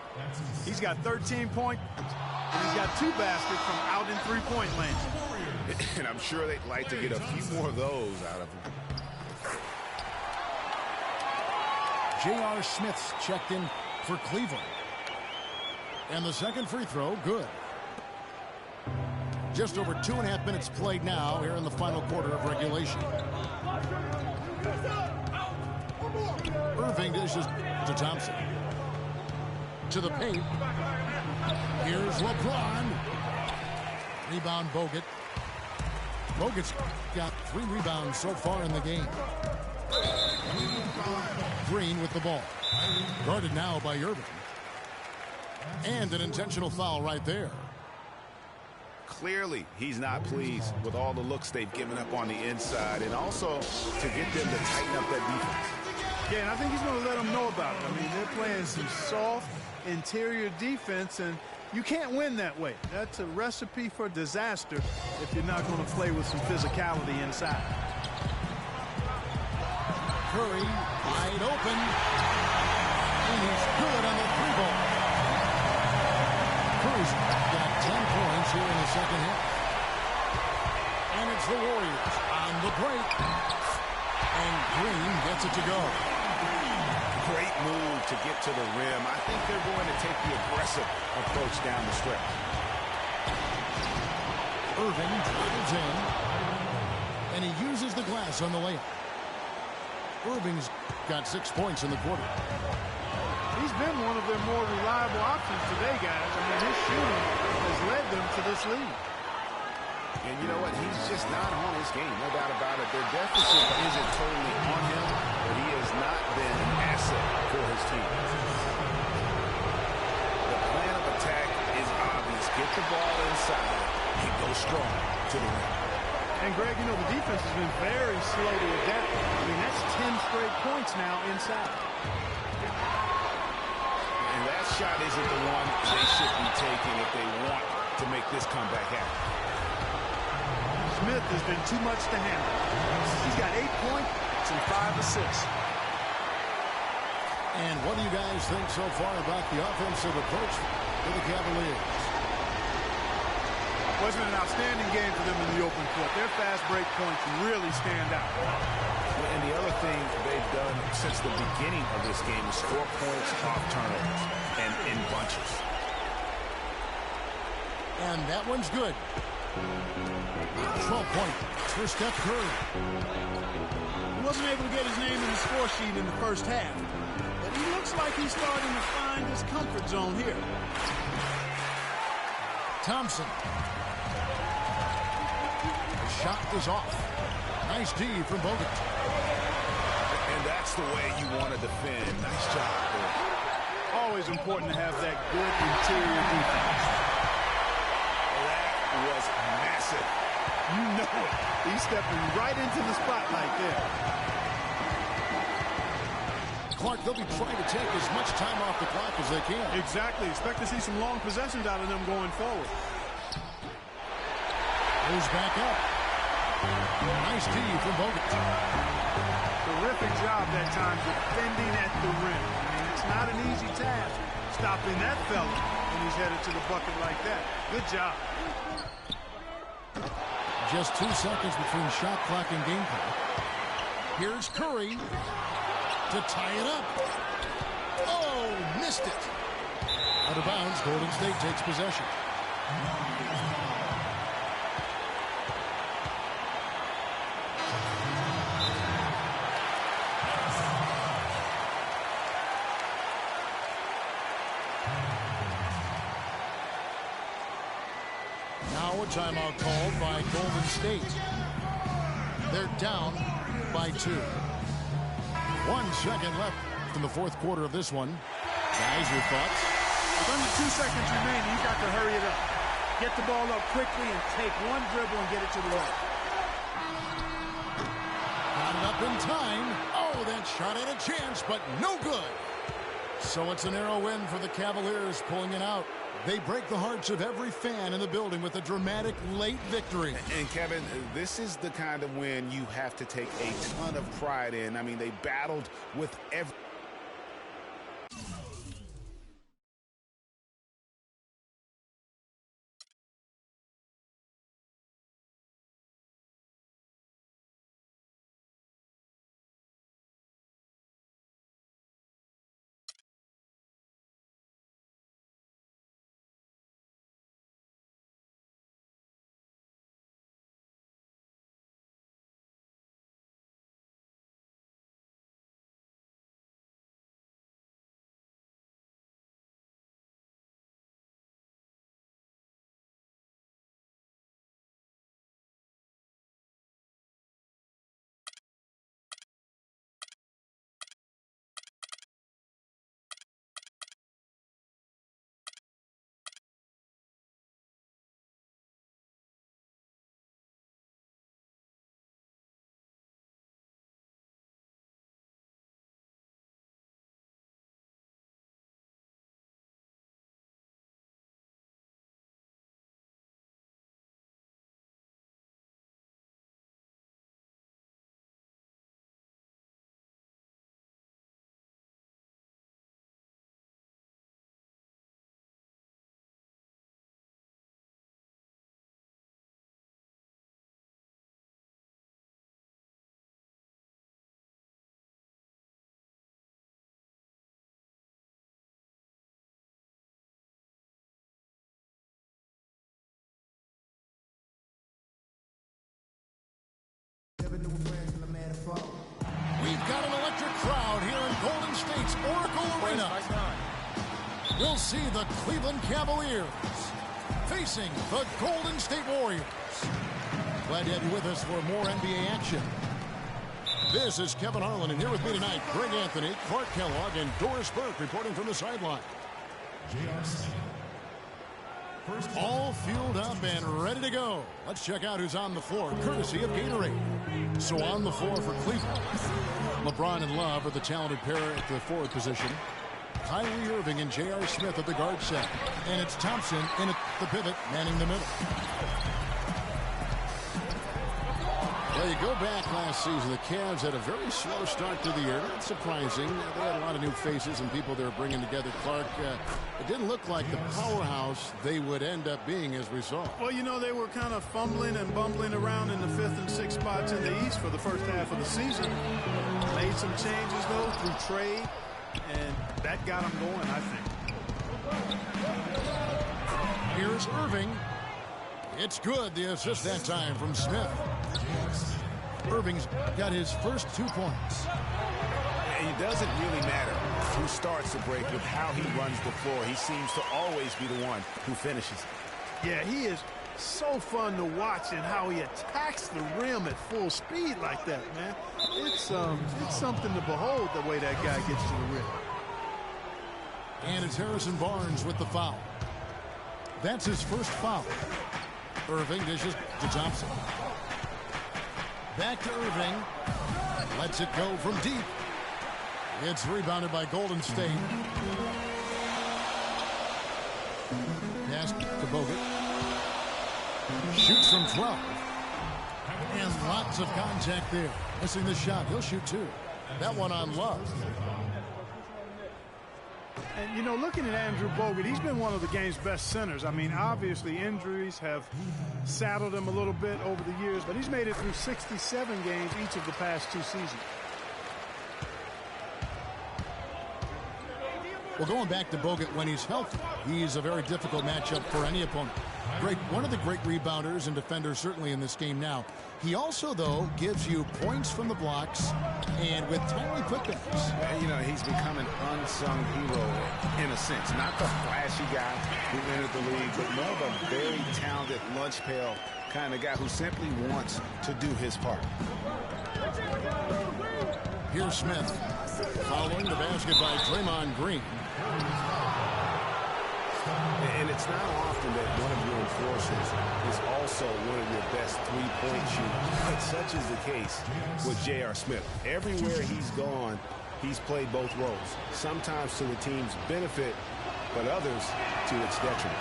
He's got 13 points, and he's got 2 baskets from out in three-point land. And I'm sure they'd like to get a few more of those out of him. J.R. Smith's checked in for Cleveland. And the second free throw, good. Just over 2.5 minutes played now here in the final quarter of regulation. Irving dishes to Thompson. To the paint. Here's LeBron. Rebound Bogut. Bogut's got 3 rebounds so far in the game. Green with the ball. Guarded now by Irving. And an intentional foul right there. Clearly, he's not pleased with all the looks they've given up on the inside, and also to get them to tighten up that defense. Yeah, and I think he's going to let them know about it. I mean, they're playing some soft interior defense, and you can't win that way. That's a recipe for disaster if you're not going to play with some physicality inside. Curry wide open. And he's good on the 3-ball. Curry's got 10 points here in the second half. And it's the Warriors on the break. And Green gets it to go. Great move to get to the rim. I think they're going to take the aggressive approach down the stretch. Irving drives in. And he uses the glass on the layup. Irving's got 6 points in the quarter. He's been one of their more reliable options today, guys. I mean, his shooting has led them to this lead. And you know what? He's just not on his game. No doubt about it. Their deficit isn't totally on him, but he has not been an asset for his team. The plan of attack is obvious. Get the ball inside and go strong to the rim. And, Greg, you know, the defense has been very slow to adapt. I mean, that's 10 straight points now inside. And that shot isn't the one they should be taking if they want to make this comeback happen. Smith has been too much to handle. He's got 8 points and 5 assists. And what do you guys think so far about the offensive approach for the Cavaliers? Well, it's been an outstanding game for them in the open court. Their fast break points really stand out. And the other thing they've done since the beginning of this game is score points off turnovers and in bunches. And that one's good. 12 points for Steph Curry. He wasn't able to get his name in the score sheet in the first half, but he looks like he's starting to find his comfort zone here. Thompson. The shot is off. Nice D from Bogut. And that's the way you want to defend. Nice job, boy. Always important to have that good interior defense. That was massive. You know it. He's stepping right into the spotlight there. Clark, they'll be trying to take as much time off the clock as they can. Exactly. Expect to see some long possessions out of them going forward. Goes back up. Nice D from Bogut. Terrific job that time defending at the rim. I mean, it's not an easy task stopping that fella when he's headed to the bucket like that. Good job. Just 2 seconds between shot clock and game clock. Here's Curry to tie it up. Oh, missed it. Out of bounds, Golden State takes possession. Now a timeout called by Golden State. They're down by 2. 1 second left in the fourth quarter of this one. Guys, your thoughts? With under 2 seconds remaining, you got to hurry it up. Get the ball up quickly and take one dribble and get it to the right. Got it up in time. Oh, that shot had a chance, but no good. So it's a narrow win for the Cavaliers, pulling it out. They break the hearts of every fan in the building with a dramatic late victory. And Kevin, this is the kind of win you have to take a ton of pride in. I mean, they battled with every... We've got an electric crowd here in Golden State's Oracle Arena. We'll see the Cleveland Cavaliers facing the Golden State Warriors. Glad to have you with us for more NBA action. This is Kevin Harlan, and here with me tonight, Greg Anthony, Clark Kellogg, and Doris Burke reporting from the sideline. All fueled up and ready to go. Let's check out who's on the floor, courtesy of Gatorade. So on the floor for Cleveland, LeBron and Love are the talented pair at the forward position. Kyrie Irving and J.R. Smith at the guard set. And it's Thompson in at the pivot, manning the middle. Well, you go back last season, the Cavs had a very slow start to the year. Not surprising. They had a lot of new faces and people they were bringing together. Clark, it didn't look like the powerhouse they would end up being, as we saw. Well, you know, they were kind of fumbling and bumbling around in the 5th and 6th spots in the East for the first half of the season. Made some changes, though, through trade, and that got them going, I think. Here's Irving. It's good. The assist that time from Smith. Irving's got his first 2 points. It doesn't really matter who starts the break with how he runs the floor. He seems to always be the one who finishes. Yeah, he is so fun to watch and how he attacks the rim at full speed like that, man. It's something to behold the way that guy gets to the rim. And it's Harrison Barnes with the foul. That's his first foul. Irving dishes to Thompson. Back to Irving. Lets it go from deep. It's rebounded by Golden State. Pass to Bogut. Shoots from 12. And lots of contact there. Missing the shot. He'll shoot 2. That one on Love. And, you know, looking at Andrew Bogut, he's been one of the game's best centers. I mean, obviously injuries have saddled him a little bit over the years, but he's made it through 67 games each of the past 2 seasons. Well, going back to Bogut, when he's healthy, he's a very difficult matchup for any opponent. One of the great rebounders and defenders certainly in this game now. He also, though, gives you points from the blocks and with timely putbacks. You know, he's become an unsung hero in a sense. Not the flashy guy who entered the league, but more of a very talented lunch pail kind of guy who simply wants to do his part. Here's Smith following the basket by Draymond Green. And it's not often that one of your enforcers is also one of your best three-point shooters. But such is the case with J.R. Smith. Everywhere he's gone, he's played both roles. Sometimes to the team's benefit, but others to its detriment.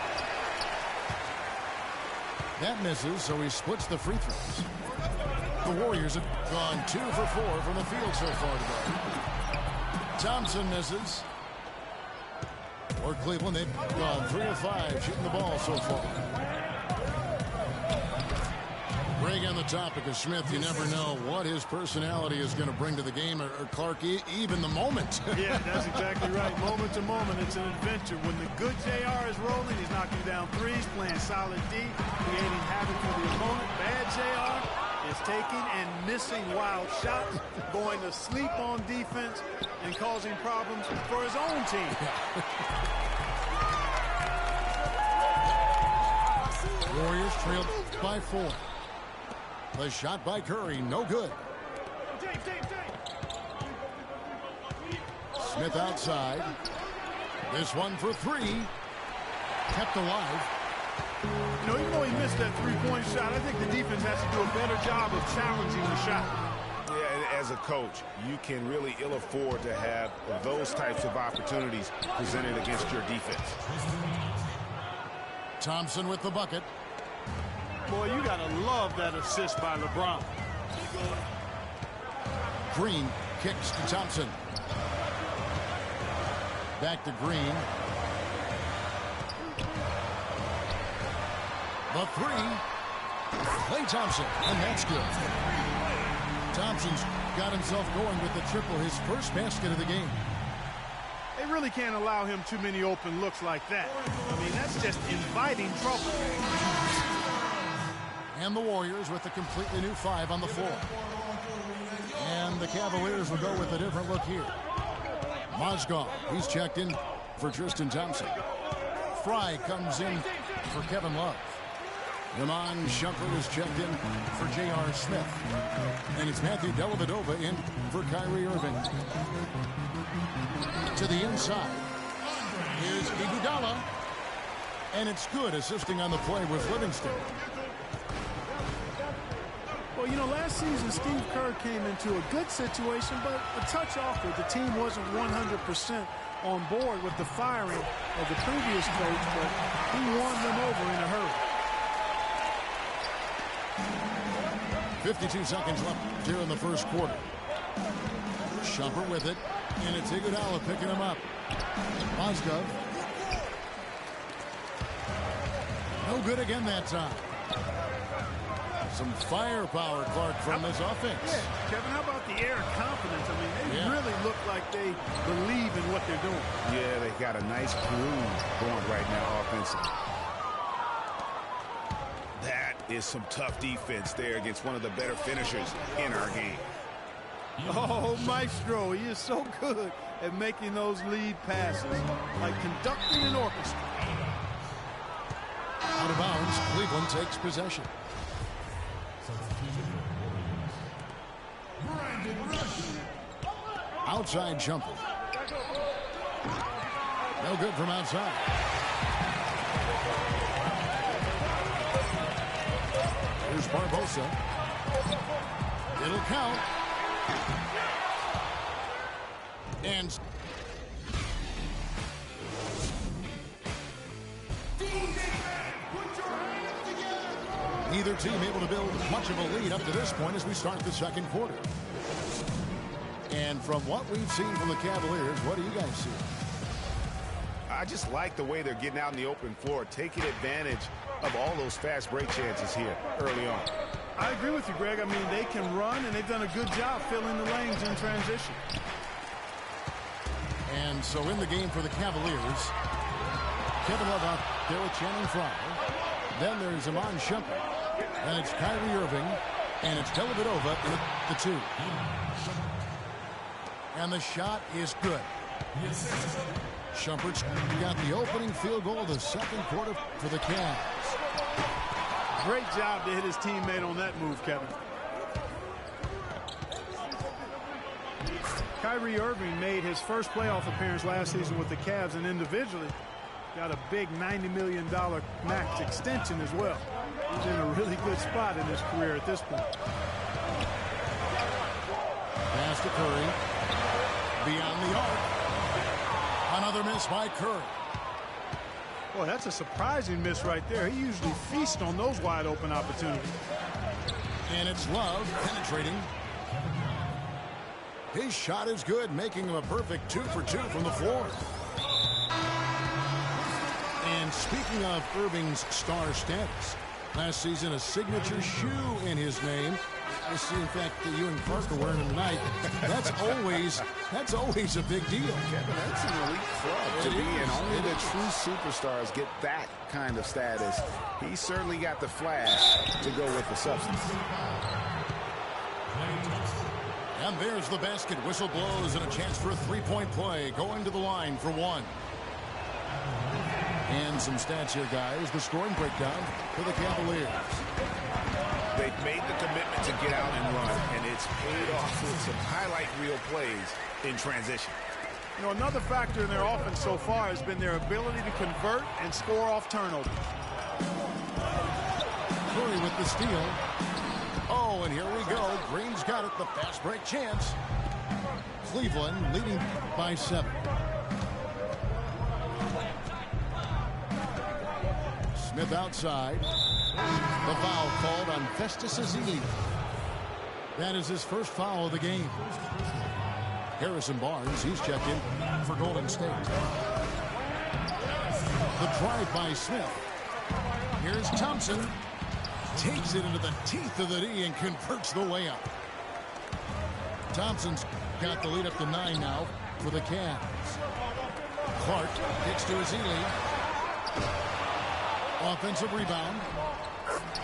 That misses, so he splits the free throws. The Warriors have gone 2 for 4 from the field so far today. Thompson misses. For Cleveland, they've gone 3 of 5 shooting the ball so far. Greg, on the topic of Smith, you never know what his personality is going to bring to the game, or Clark, even the moment. Yeah, that's exactly right. Moment to moment, it's an adventure. When the good JR is rolling, he's knocking down threes, playing solid D, creating havoc for the opponent. Bad JR is taking and missing wild shots, going to sleep on defense, and causing problems for his own team. Warriors trailed by 4. The shot by Curry, no good. Smith outside. This one for 3. Kept alive. You know, even though he missed that three-point shot, I think the defense has to do a better job of challenging the shot. Yeah, as a coach, you can really ill afford to have those types of opportunities presented against your defense. Thompson with the bucket. Boy, you got to love that assist by LeBron. Green kicks to Thompson. Back to Green. The 3. Klay Thompson, and that's good. Thompson's got himself going with the triple, his first basket of the game. They really can't allow him too many open looks like that. I mean, that's just inviting trouble. And the Warriors with a completely new 5 on the floor. And the Cavaliers will go with a different look here. Mozgov, he's checked in for Tristan Thompson. Fry comes in for Kevin Love. Iman Shumpert is checked in for J.R. Smith. And it's Matthew Dellavedova in for Kyrie Irving. To the inside is Iguodala. And it's good, assisting on the play with Livingston. Well, you know, last season, Steve Kerr came into a good situation, but a touch awkward. The team wasn't 100% on board with the firing of the previous coach, but he won them over in a hurry. 52 seconds left here in the first quarter. Shumpert with it, and it's Iguodala picking him up. Mozgov. No good again that time. Some firepower, Clark, from this offense. Yeah, Kevin, how about the air of confidence? I mean, they really look like they believe in what they're doing. Yeah, they got a nice groove going right now offensively. That is some tough defense there against one of the better finishers in our game. Oh, Maestro, he is so good at making those lead passes, like conducting an orchestra. Out of bounds, Cleveland takes possession. Outside jumper. No good from outside. Here's Barbosa. It'll count. And neither team able to build much of a lead up to this point as we start the second quarter. And from what we've seen from the Cavaliers, what do you guys see? I just like the way they're getting out in the open floor, taking advantage of all those fast break chances here early on. I agree with you, Greg. I mean, they can run, and they've done a good job filling the lanes in transition. And so in the game for the Cavaliers, Kevin Love out there with Channing Frye. Then there's Iman Shumpert. And it's Kyrie Irving. And it's Dellavedova in the 2. And the shot is good. Shumpert's got the opening field goal of the second quarter for the Cavs. Great job to hit his teammate on that move, Kevin. Kyrie Irving made his first playoff appearance last season with the Cavs, and individually got a big $90 million max extension as well. He's in a really good spot in his career at this point. Pass to Curry. Beyond the arc. Another miss by Curry. Boy, that's a surprising miss right there. He usually feasts on those wide open opportunities. And it's Love penetrating. His shot is good, making him a perfect 2 for 2 from the floor. And speaking of Irving's star status, last season a signature shoe in his name. I see, in fact, that you and Clark are wearing them tonight. That's always a big deal. Kevin, that's an elite club to be in. Only the true superstars get that kind of status. He certainly got the flash to go with the substance. And there's the basket. Whistle blows and a chance for a three-point play. Going to the line for 1. And some stats here, guys. The scoring breakdown for the Cavaliers. They've made the commitment to get out and run, and it's paid off with some highlight reel plays in transition. You know, another factor in their offense so far has been their ability to convert and score off turnovers. Curry with the steal. Oh, and here we go. Green's got it. The fast break chance. Cleveland leading by 7. Smith outside. The foul called on Festus Ezeli. That is his first foul of the game. Harrison Barnes, he's checked in for Golden State. The drive by Smith. Here's Thompson. Takes it into the teeth of the D and converts the layup. Thompson's got the lead up to 9 now for the Cavs. Clark gets to Ezeli. Offensive rebound.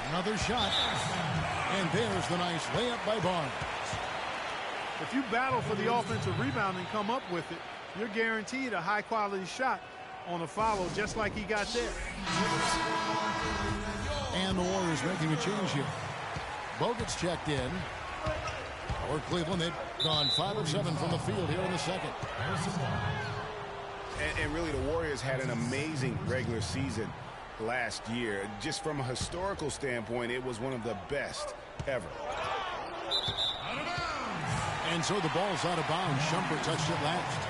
Another shot. And there's the nice layup by Barnes. If you battle for the offensive rebound and come up with it, you're guaranteed a high-quality shot on a follow just like he got there. And the Warriors making a change here. Bogut's checked in. For Cleveland, they've gone 5 of 7 from the field here in the second. And really, the Warriors had an amazing regular season last year. Just from a historical standpoint, it was one of the best ever. And so the ball's out of bounds. Shumpert touched it last.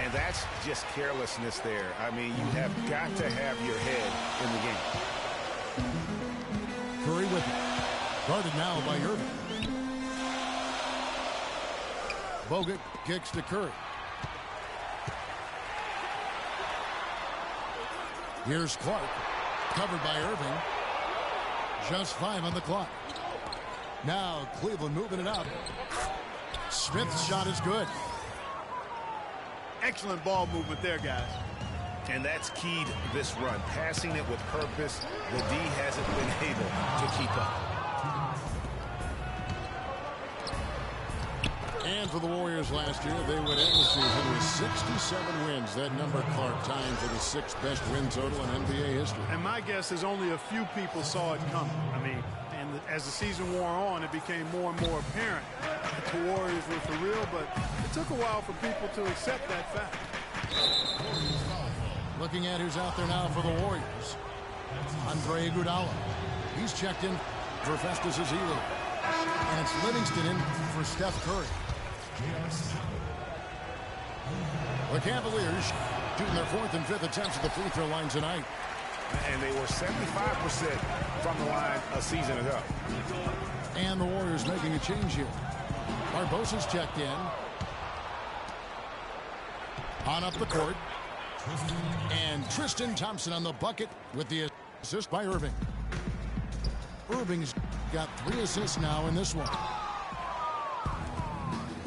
And that's just carelessness there. I mean, you have got to have your head in the game. Curry with it. Guarded now by Irving. Bogut kicks to Curry. Here's Clark. Covered by Irving. Just 5 on the clock. Now Cleveland moving it up. Smith's shot is good. Excellent ball movement there, guys. And that's keyed this run. Passing it with purpose. The D hasn't been able to keep up. And for the Warriors last year, they would end the season with 67 wins. That number, Clark, tied for the 6th best win total in NBA history. And my guess is only a few people saw it coming. I mean, and as the season wore on, it became more and more apparent that the Warriors were for real, but it took a while for people to accept that fact. Looking at who's out there now for the Warriors. Andre Iguodala. He's checked in for Festus Ezeli. And it's Livingston in for Steph Curry. The Cavaliers shooting their 4th and 5th attempts at the free throw line tonight. And they were 75% from the line a season ago. And the Warriors making a change here. Barbosa's checked in. On up the court. And Tristan Thompson on the bucket with the assist by Irving. Irving's got 3 assists now in this one.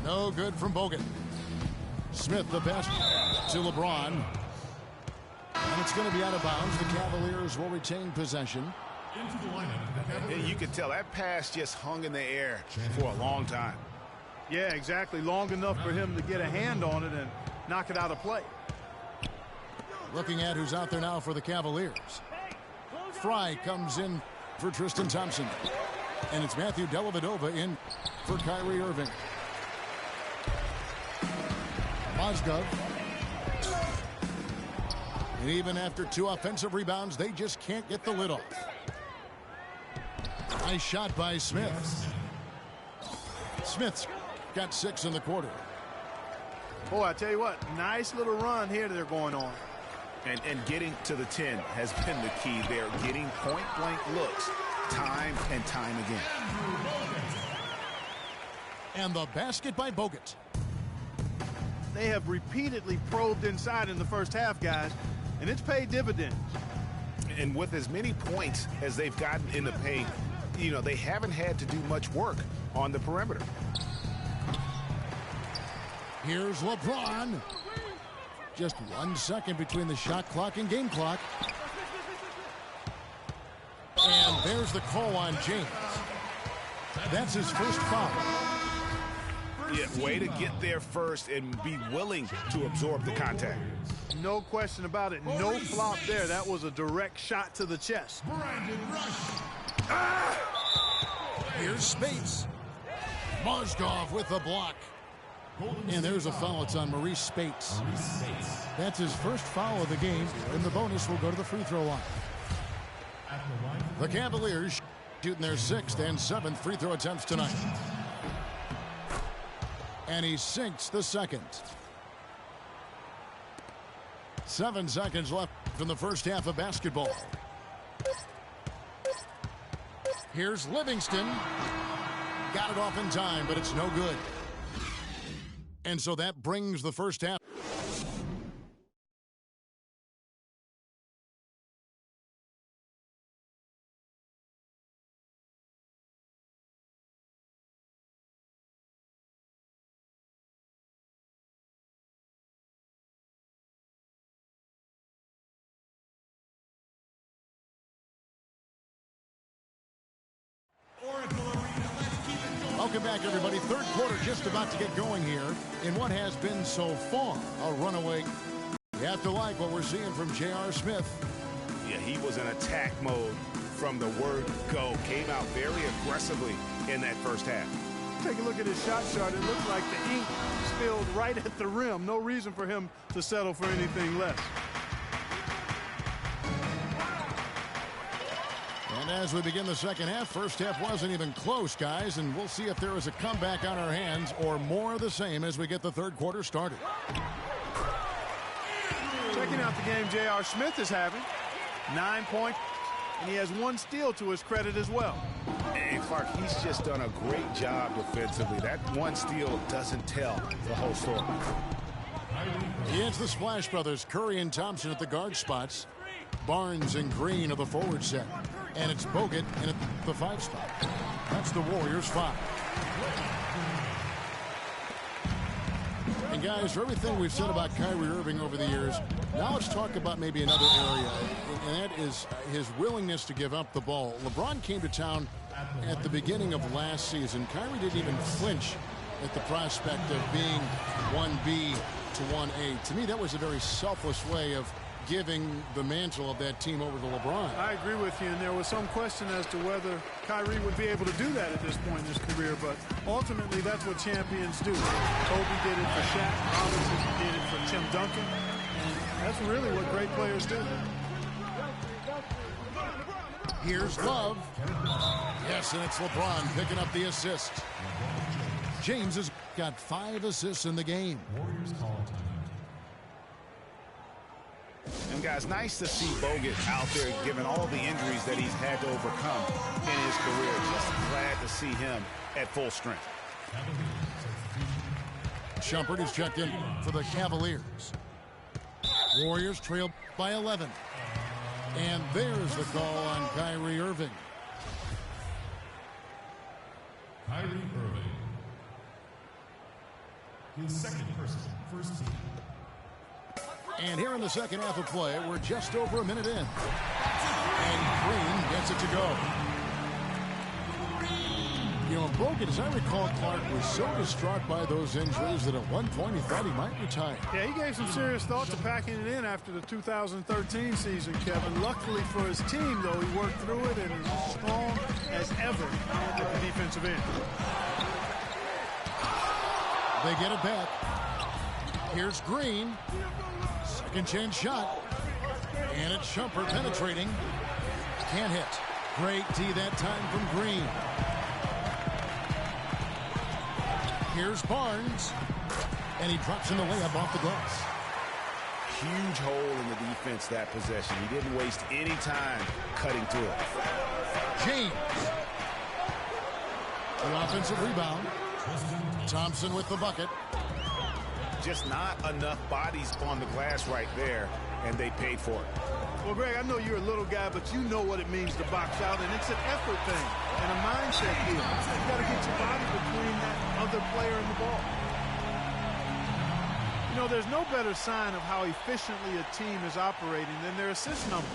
No good from Bogut. Smith the pass to LeBron. And it's going to be out of bounds. The Cavaliers will retain possession. Into the lineup. You could tell that pass just hung in the air for a long time. Yeah, exactly. Long enough for him to get a hand on it and knock it out of play. Looking at who's out there now for the Cavaliers. Fry comes in for Tristan Thompson. And it's Matthew Dellavedova in for Kyrie Irving. Mozgov. And even after 2 offensive rebounds, they just can't get the lid off. Nice shot by Smith. Smith's got 6 in the quarter. Boy, I tell you what, nice little run here they're going on. And getting to the 10 has been the key there. Getting point-blank looks time and time again. And the basket by Bogut. They have repeatedly probed inside in the first half, guys, and it's paid dividends. And with as many points as they've gotten in the paint, you know, they haven't had to do much work on the perimeter. Here's LeBron. Just 1 second between the shot clock and game clock. And there's the call on James. That's his first foul. Yeah, way to get there first and be willing to absorb the contact. No question about it. No flop there. That was a direct shot to the chest. Here's Spates. Mozgov with the block. And there's a foul. It's on Maurice Spates. That's his first foul of the game, and the bonus will go to the free throw line. The Cavaliers shooting their 6th and 7th free throw attempts tonight. And he sinks the second. 7 seconds left in the first half of basketball. Here's Livingston. Got it off in time, but it's no good. And so that brings the first half. Welcome back, everybody. Third quarter just about to get going here in what has been so far a runaway. You have to like what we're seeing from J.R. Smith. Yeah, he was in attack mode from the word go. Came out very aggressively in that first half. Take a look at his shot chart. It looks like the ink spilled right at the rim. No reason for him to settle for anything less. And as we begin the second half, first half wasn't even close, guys, and we'll see if there is a comeback on our hands or more of the same as we get the third quarter started. Checking out the game J.R. Smith is having. 9 points, and he has 1 steal to his credit as well. And Clark, he's just done a great job defensively. That 1 steal doesn't tell the whole story. It's the Splash Brothers, Curry and Thompson at the guard spots. Barnes and Green of the forward set. And it's Bogut in at the 5 spot. That's the Warriors 5. And guys, for everything we've said about Kyrie Irving over the years, now let's talk about maybe another area, and that is his willingness to give up the ball. LeBron came to town at the beginning of last season. Kyrie didn't even flinch at the prospect of being 1B to 1A. To me, that was a very selfless way of giving the mantle of that team over to LeBron. I agree with you, and there was some question as to whether Kyrie would be able to do that at this point in his career, but ultimately that's what champions do. Kobe did it for Shaq, Robinson did it for Tim Duncan, and that's really what great players do. Here's Love. Yes, and it's LeBron picking up the assist. James has got 5 assists in the game. Warriors call timeout. And guys, nice to see Bogut out there given all the injuries that he's had to overcome in his career. Just glad to see him at full strength. Shumpert is checked in for the Cavaliers. Warriors trail by 11. And there's the call on Kyrie Irving. Kyrie Irving. His second person, first team. And here in the second half of play, we're just over a minute in. And Green gets it to go. You know, broken, as I recall, Clark was so distraught by those injuries that at one point he thought he might retire. Yeah, he gave some serious thought to packing it in after the 2013 season, Kevin. Luckily for his team, though, he worked through it and is as strong as ever at the defensive end. They get it back. Here's Green. Second chance shot. And it's Shumpert penetrating. Can't hit. Great D that time from Green. Here's Barnes. And he drops in the layup off the glass. Huge hole in the defense that possession. He didn't waste any time cutting through it. James. The offensive rebound. Thompson with the bucket. Just not enough bodies on the glass right there, and they paid for it. Well, Greg, I know you're a little guy, but you know what it means to box out, and it's an effort thing and a mindset deal. You got to get your body between that other player and the ball. You know, there's no better sign of how efficiently a team is operating than their assist numbers,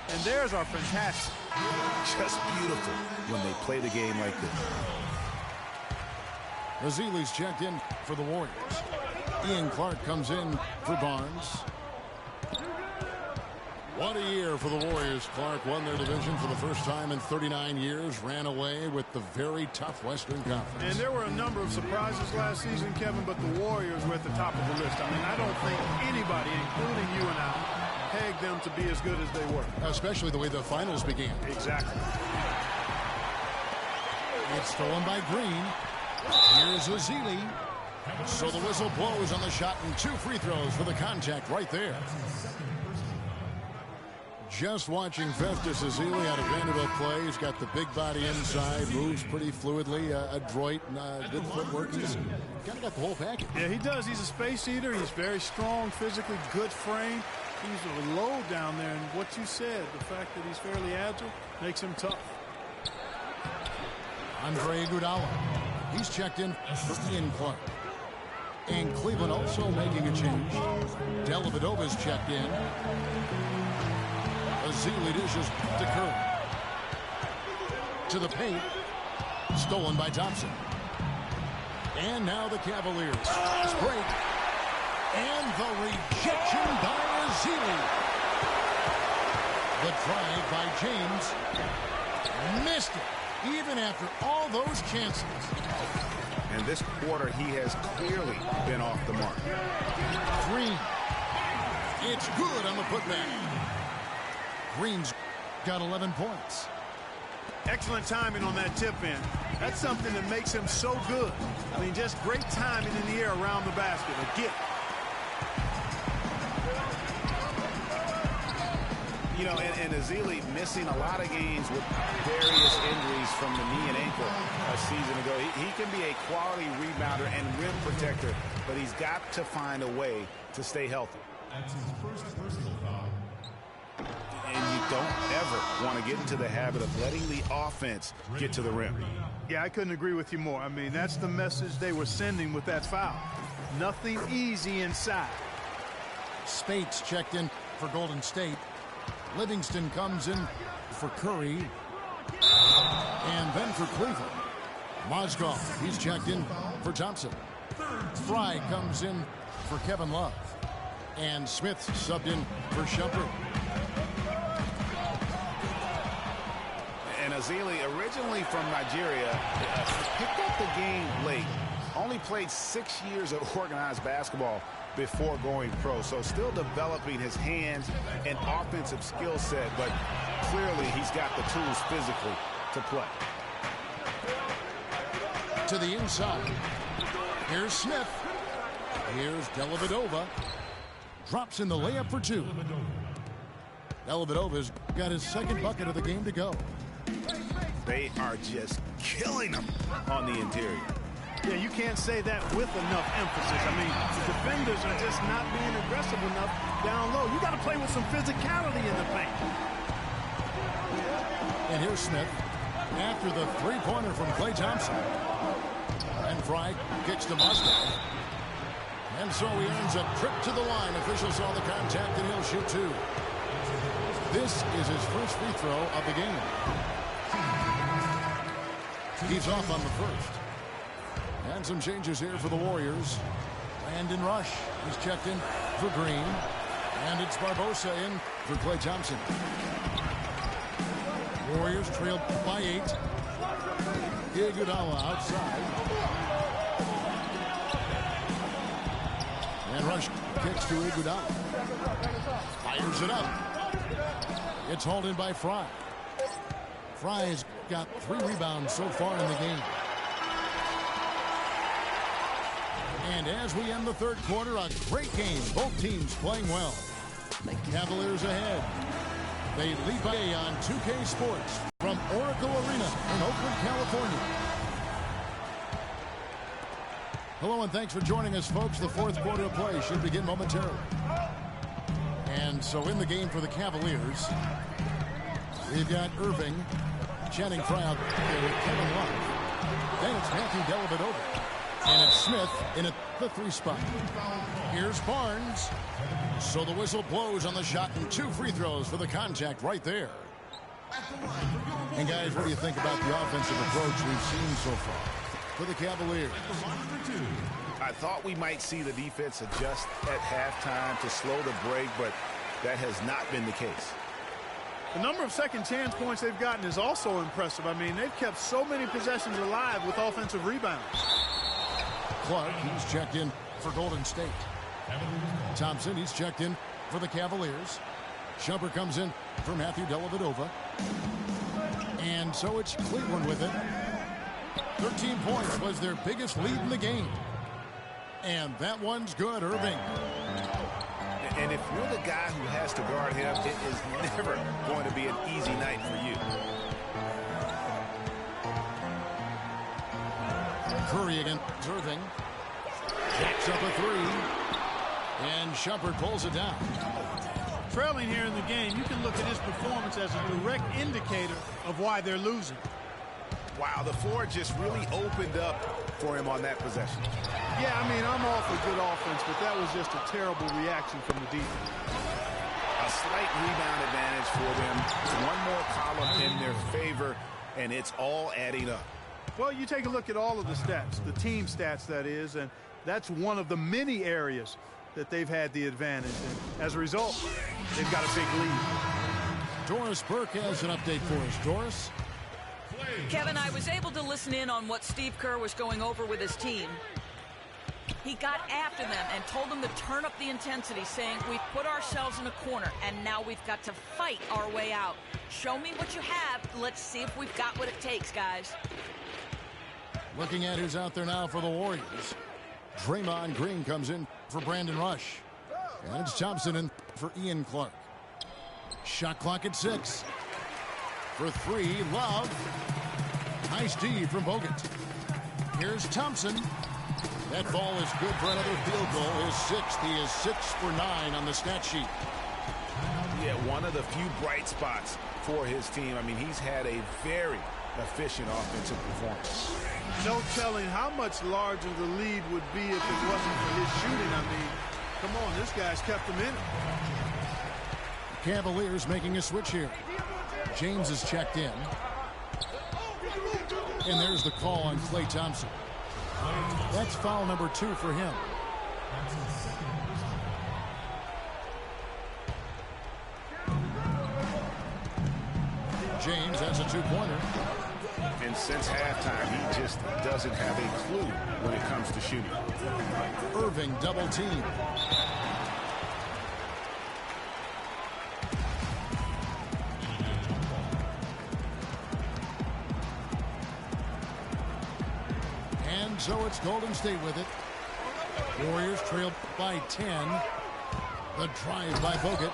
and theirs are fantastic. Just beautiful when they play the game like this. Ezeli's checked in for the Warriors. Ian Clark comes in for Barnes. What a year for the Warriors. Clark won their division for the first time in 39 years, ran away with the very tough Western Conference. And there were a number of surprises last season, Kevin, but the Warriors were at the top of the list. I mean, I don't think anybody, including you and I, pegged them to be as good as they were. Especially the way the finals began. Exactly. It's stolen by Green. Here's Ezeli. So the whistle blows on the shot and 2 free throws for the contact right there. Just watching Festus Ezeli out of Vanderbilt play. He's got the big body inside, moves pretty fluidly, adroit, good footwork. He's kind of got the whole package. Yeah, he does. He's a space eater. He's very strong, physically good frame. He's a low down there, and what you said, the fact that he's fairly agile, makes him tough. Andre Iguodala. He's checked in for Ian Clark. And Cleveland also making a change. Dellavedova's checked in. Ezeli dishes to Curry. To the paint. Stolen by Thompson. And now the Cavaliers. Fast break. And the rejection by Ezeli. The drive by James. Missed it. Even after all those chances. And this quarter, he has clearly been off the mark. Green. It's good on the putback. Green's got 11 points. Excellent timing on that tip in. That's something that makes him so good. I mean, just great timing in the air around the basket. A gift. You know, and Ezeli missing a lot of games with various injuries from the knee and ankle a season ago. He can be a quality rebounder and rim protector, but he's got to find a way to stay healthy. That's his first personal foul. And you don't ever want to get into the habit of letting the offense get to the rim. Yeah, I couldn't agree with you more. I mean, that's the message they were sending with that foul. Nothing easy inside. Spates checked in for Golden State. Livingston comes in for Curry. And then for Cleveland. Mozgov, he's checked in for Thompson. Fry comes in for Kevin Love. And Smith subbed in for Shumpert. And Ezeli, originally from Nigeria, picked up the game late. Only played 6 years of organized basketball before going pro. So still developing his hands and offensive skill set, but clearly he's got the tools physically to play. To the inside. Here's Smith. Here's Dellavedova. Drops in the layup for 2. Dellavedova's got his second bucket of the game to go. They are just killing them on the interior. Yeah, you can't say that with enough emphasis. I mean, the defenders are just not being aggressive enough down low. You got to play with some physicality in the paint. And here's Smith after the three-pointer from Klay Thompson. And Fry kicks to Moscow. And so he earns a trip to the line. Officials saw the contact, and he'll shoot two. This is his first free throw of the game. He's off on the first. And some changes here for the Warriors. Brandon Rush is checked in for Green. And it's Barbosa in for Klay Thompson. Warriors trailed by 8. Iguodala outside. And Rush kicks to Iguodala. Fires it up. It's hauled in by Fry. Fry has got 3 rebounds so far in the game. And as we end the third quarter, a great game. Both teams playing well. The Cavaliers ahead. They lead by on 2K Sports from Oracle Arena in Oakland, California. Hello and thanks for joining us, folks. The fourth quarter of play should begin momentarily. And so in the game for the Cavaliers, we've got Irving, Channing Frye out there with Kevin Love. Then it's Matthew Dellavedova. And it's Smith in at the 3 spot. Here's Barnes. So the whistle blows on the shot and 2 free throws for the contact right there. And guys, what do you think about the offensive approach we've seen so far for the Cavaliers? I thought we might see the defense adjust at halftime to slow the break, but that has not been the case. The number of second chance points they've gotten is also impressive. I mean, they've kept so many possessions alive with offensive rebounds. Clark, he's checked in for Golden State. Thompson, he's checked in for the Cavaliers. Shumpert comes in for Matthew Dellavedova. And so it's Cleveland with it. 13 points was their biggest lead in the game. And that one's good, Irving. And if you're the guy who has to guard him, it is never going to be an easy night for you. Curry against Irving. Jacks up a 3. And Shumpert pulls it down. Trailing here in the game, you can look at his performance as a direct indicator of why they're losing. Wow, the floor just really opened up for him on that possession. Yeah, I mean, I'm all for good offense, but that was just a terrible reaction from the defense. A slight rebound advantage for them. One more column in their favor, and it's all adding up. Well, you take a look at all of the stats, the team stats, that is, and that's one of the many areas that they've had the advantage. And as a result, they've got a big lead. Doris Burke has an update for us. Doris? Kevin, I was able to listen in on what Steve Kerr was going over with his team. He got after them and told them to turn up the intensity, saying, we've put ourselves in a corner, and now we've got to fight our way out. Show me what you have. Let's see if we've got what it takes, guys. Looking at who's out there now for the Warriors. Draymond Green comes in for Brandon Rush. And it's Thompson in for Ian Clark. Shot clock at 6. For 3, Love. Nice D from Bogut. Here's Thompson. That ball is good for another field goal. His 6th. He is 6 for 9 on the stat sheet. Yeah, one of the few bright spots for his team. I mean, he's had a very efficient offensive performance. No telling how much larger the lead would be if it wasn't for his shooting. I mean, come on, this guy's kept them in it. Cavaliers making a switch here. James is checked in. And there's the call on Klay Thompson. That's foul number 2 for him. James has a 2-pointer. And since halftime, he just doesn't have a clue when it comes to shooting. Irving double team. And so it's Golden State with it. Warriors trailed by 10. The drive by Bogut.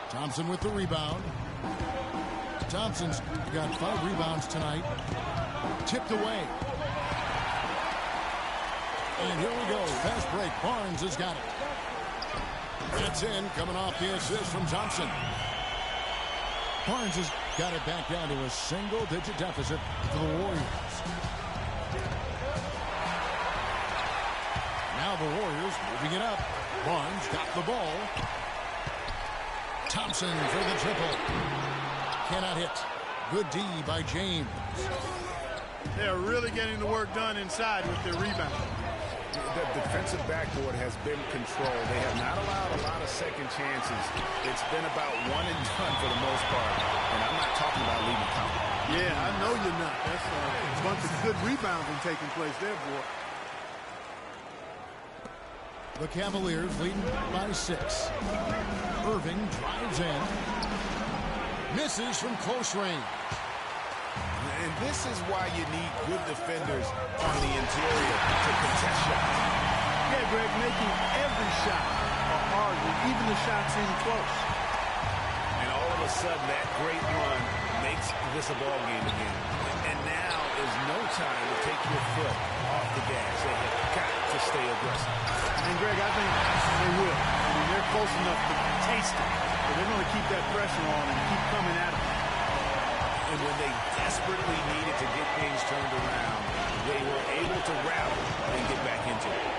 Thompson with the rebound. Thompson's got 5 rebounds tonight. Tipped away. And here we go. Fast break. Barnes has got it. That's in, coming off the assist from Thompson. Barnes has got it back down to a single-digit deficit for the Warriors. Now the Warriors moving it up. Barnes got the ball. Thompson for the triple. Cannot hit. Good D by James. They're really getting the work done inside with their rebound. The defensive backboard has been controlled. They have not allowed a lot of second chances. It's been about one and done for the most part. And I'm not talking about leaving count. Yeah, I know you're not. That's a bunch of good rebounding taking place there, boy. The Cavaliers leading by 6. Irving drives in. Misses from close range. And this is why you need good defenders on the interior to contest shots. Yeah, Greg, making every shot a hard one, even the shots seem close. And all of a sudden, that great run makes this a ball game again. And now is no time to take your foot off the gas. They have got to stay aggressive. And, Greg, I think they will. I mean, they're close enough to taste it. But they're going to keep that pressure on and keep coming at them. And when they desperately needed to get things turned around, they were able to rally and get back into it.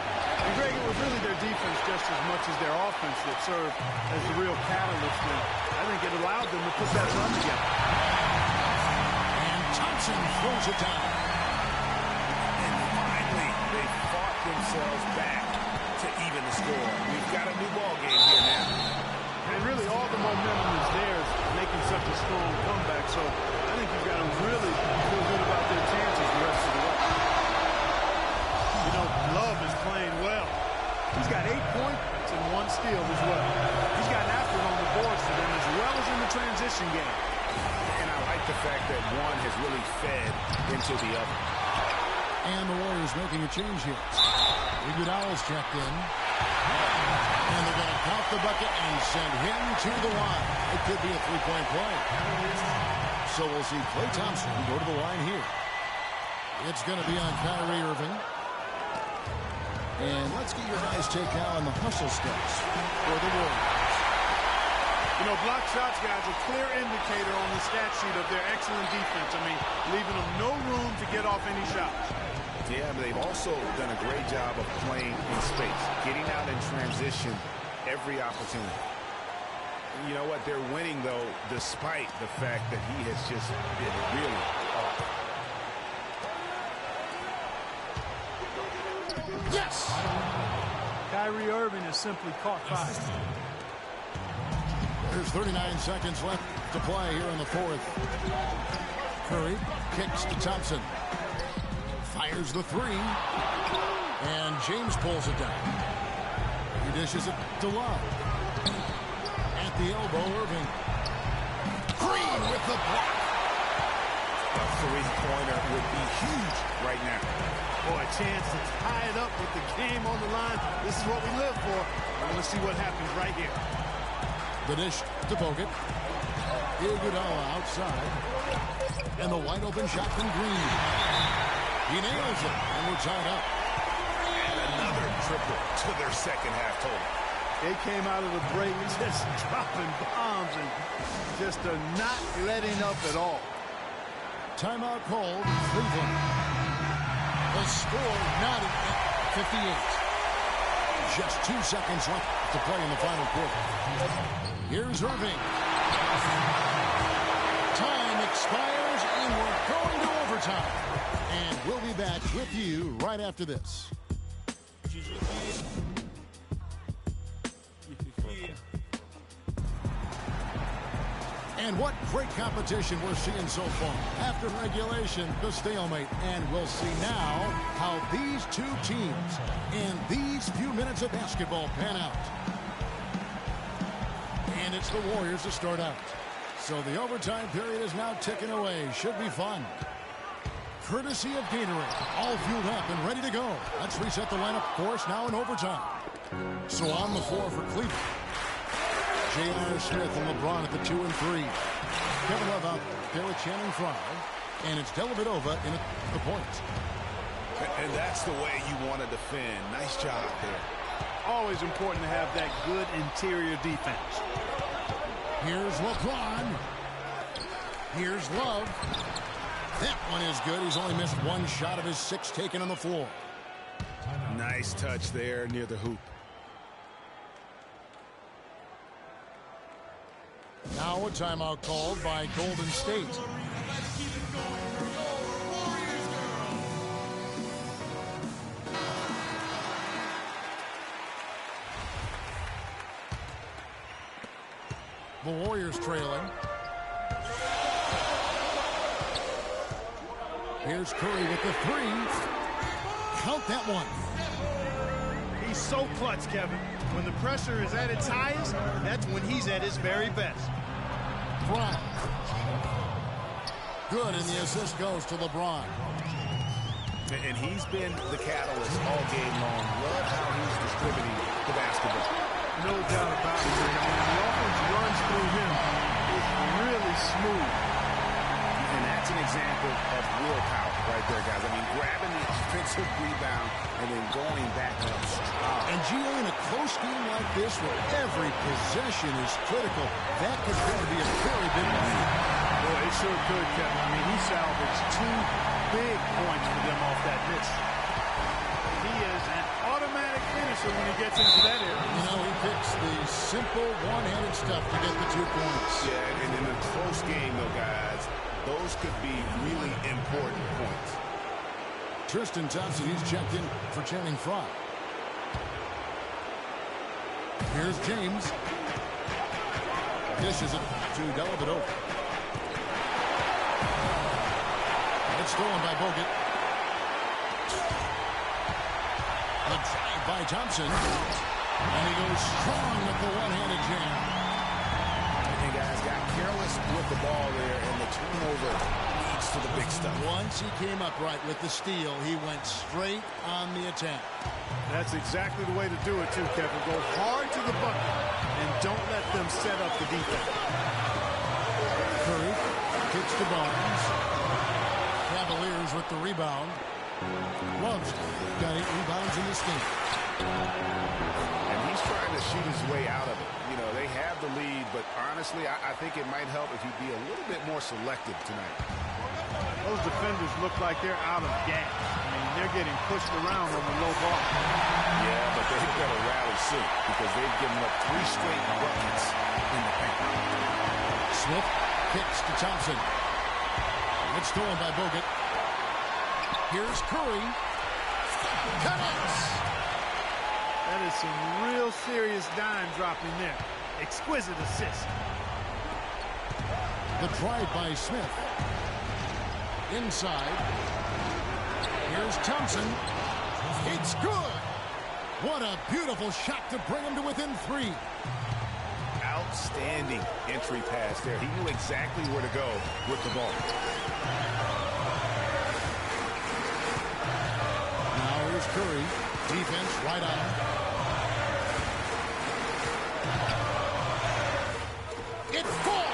And, Greg, it was really their defense just as much as their offense that served as the real catalyst. And I think it allowed them to put that run together. And Thompson throws it down. And finally, they fought themselves back to even the score. We've got a new ball game here now. And really all the momentum is theirs, making such a strong comeback. So I think you've got to really feel good about their chances the rest of the way. You know, Love is playing well. He's got 8 points and 1 steal as well. He's gotten after it on the boards for them as well as in the transition game. And I like the fact that one has really fed into the other. And the Warriors making a change here. Iguodala's checked in. And they're going to count the bucket and send him to the line. It could be a three-point play. So we'll see Klay Thompson go to the line here. It's going to be on Kyrie Irving. And let's get your guys' take now on the hustle steps for the Warriors. You know, block shots, guys, a clear indicator on the stat sheet of their excellent defense. I mean, leaving them no room to get off any shots. Yeah, but they've also done a great job of playing in space, getting out in transition every opportunity. You know what? They're winning, though, despite the fact that he has just been really off. Yes! Kyrie Irving has simply caught fire. There's 39 seconds left to play here in the 4th. Curry kicks to Thompson. Fires the 3. And James pulls it down. He dishes it to Love. At the elbow, Irving. Green with the block. A three-pointer would be huge right now. Boy, a chance to tie it up with the game on the line. This is what we live for. I want to see what happens right here. The dish to Bogut. Iguodala outside. And the wide open shot from Green. He nails it, and we're tied up. And another triple to their second half total. They came out of the break just dropping bombs and just not letting up at all. Timeout called, Cleveland. The score knotted at 58. Just 2 seconds left to play in the final quarter. Here's Irving. Time expires, and we're going to overtime. And we'll be back with you right after this. And what great competition we're seeing so far. After regulation, the stalemate. And we'll see now how these two teams in these few minutes of basketball pan out. And it's the Warriors to start out. So the overtime period is now ticking away. Should be fun. Courtesy of Gatorade. All fueled up and ready to go. Let's reset the lineup for us now in overtime. So on the floor for Cleveland. J.R. Smith and LeBron at the 2 and 3. Kevin Love out there with Channing Frye. And it's Dellavedova in at the point. And that's the way you want to defend. Nice job there. Always important to have that good interior defense. Here's LeBron. Here's Love. That one is good. He's only missed one shot of his 6 taken on the floor. Nice touch there near the hoop. Now a timeout called by Golden State. The Warriors trailing. Here's Curry with the 3. Count that one. He's so clutch, Kevin. When the pressure is at its highest, that's when he's at his very best. Brown. Good, and the assist goes to LeBron. And he's been the catalyst all game long. Love how he's distributing the basketball. No doubt about it. When the offense runs through him, it's really smooth. And that's an example of willpower right there, guys. I mean, grabbing the offensive rebound and then going back up strong. And Gio, in a close game like this, where every possession is critical, that could prove to be a very big one. Boy, it sure could, Kevin. I mean, he salvaged 2 big points for them off that miss. He is an automatic finisher when he gets into that area. You know, he picks the simple one-handed stuff to get the 2 points. Yeah, and in a close game, though, guys, those could be really important points. Tristan Thompson, he's checked in for Channing Frye. Here's James. Dishes it to Dellavedova. It's stolen by Bogut. The drive by Thompson. And he goes strong with the one-handed jam. And guys got careless with the ball there, and the turnover leads to the big stuff. Once he came upright with the steal, he went straight on the attack. That's exactly the way to do it, too, Kevin. Go hard to the bucket and don't let them set up the defense. Curry kicks to Barnes. Cavaliers with the rebound. Love's got 8 rebounds in this game. And he's trying to shoot his way out of it. You know, they have the lead, but honestly, I think it might help if he'd be a little bit more selective tonight. Those defenders look like they're out of gas. I mean, they're getting pushed around on the low ball. Yeah, but they've got to rally soon because they've given up 3 straight buckets in the paint. Smith kicks to Thompson. It's stolen by Bogut. Here's Curry. Connects. That is some real serious dime dropping there. Exquisite assist. The drive by Smith. Inside. Here's Thompson. It's good. What a beautiful shot to bring him to within 3. Outstanding entry pass there. He knew exactly where to go with the ball. Now here's Curry. Defense right on. It falls.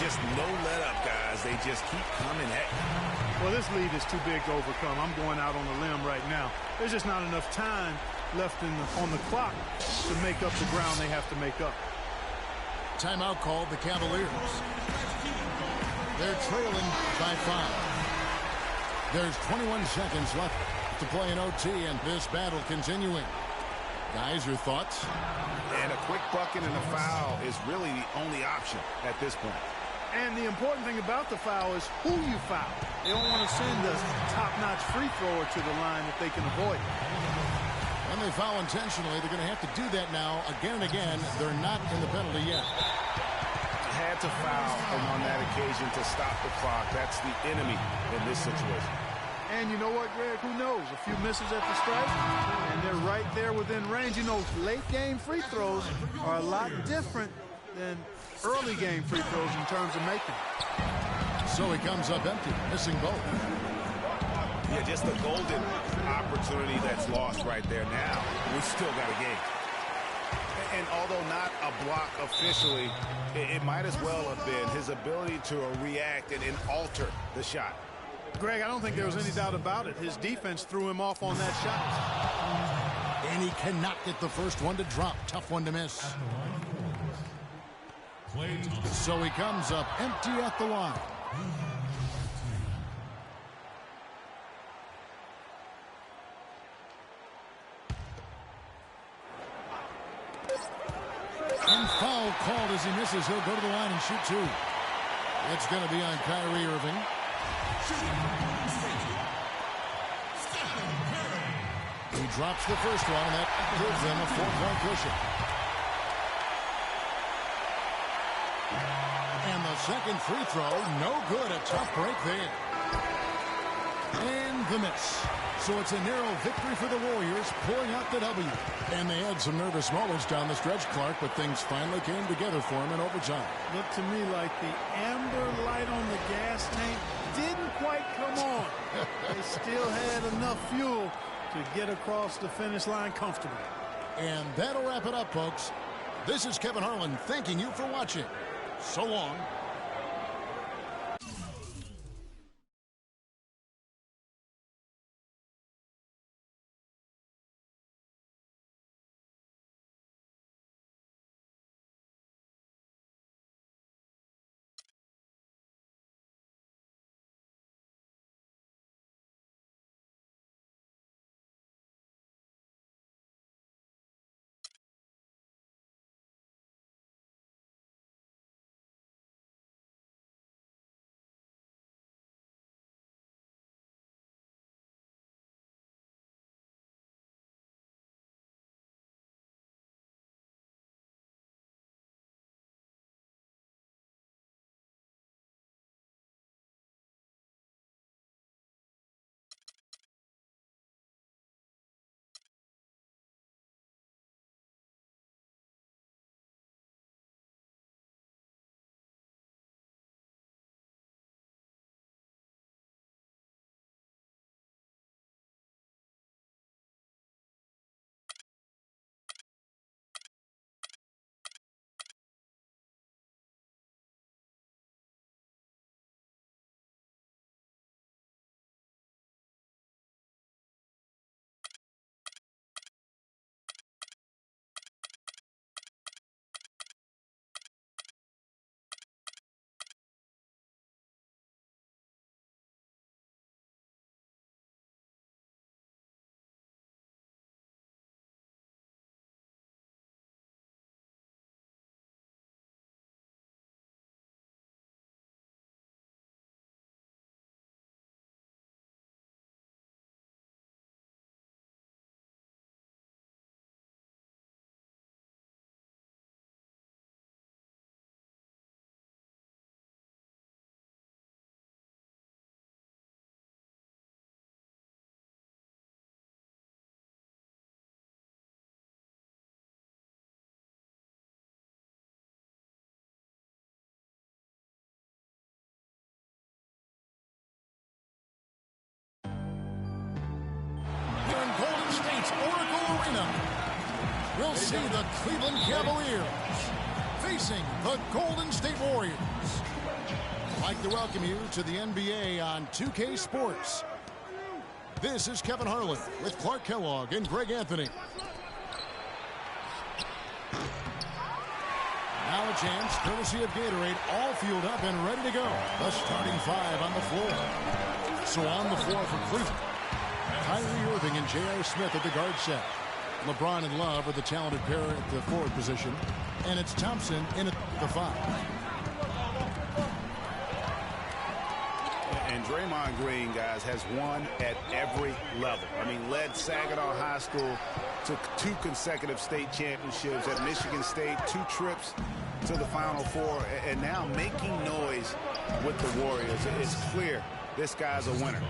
Just no let up, guys. They just keep coming at you. Well, this lead is too big to overcome. I'm going out on a limb right now. There's just not enough time left on the clock to make up the ground they have to make up. Timeout called the Cavaliers. They're trailing by 5. There's 21 seconds left to play in OT, and this battle continuing. Guys, your thoughts? And a quick bucket and a foul is really the only option at this point. And the important thing about the foul is who you foul. They don't want to send a top-notch free thrower to the line if they can avoid it. When they foul intentionally, they're going to have to do that now again and again. They're not in the penalty yet. Had to foul on that occasion to stop the clock. That's the enemy in this situation. And you know what, Greg? Who knows? A few misses at the stripe, and they're right there within range. You know, late-game free throws are a lot different than early-game free throws in terms of making. So he comes up empty, missing both. Yeah, just a golden opportunity that's lost right there now. We've still got a game. And although not a block officially, it might as well have been his ability to react and alter the shot. Greg, I don't think there was any doubt about it. His defense threw him off on that shot. And he cannot get the first one to drop. Tough one to miss. So he comes up empty at the line. And foul called as he misses. He'll go to the line and shoot two. It's going to be on Kyrie Irving. He drops the first one, and that gives them a 4-point cushion. And the second free throw, no good. A tough break there. And the miss. So it's a narrow victory for the Warriors, pulling out the W. And they had some nervous moments down the stretch, Clark, but things finally came together for him in overtime. Looked to me like the amber light on the gas tank didn't quite come on. They still had enough fuel to get across the finish line comfortably. And that'll wrap it up, folks. This is Kevin Harlan thanking you for watching. So long. Oracle Arena. We'll see the Cleveland Cavaliers facing the Golden State Warriors. I'd like to welcome you to the NBA on 2K Sports. This is Kevin Harlan with Clark Kellogg and Greg Anthony. Now a chance, courtesy of Gatorade, all fueled up and ready to go. The starting five on the floor. So on the floor for Cleveland, Kyrie Irving and J.R. Smith at the guard set. LeBron and Love are the talented pair at the forward position. And it's Thompson in at the five. And Draymond Green, guys, has won at every level. I mean, led Saginaw High School to 2 consecutive state championships at Michigan State, 2 trips to the Final Four, and now making noise with the Warriors. It's clear this guy's a winner.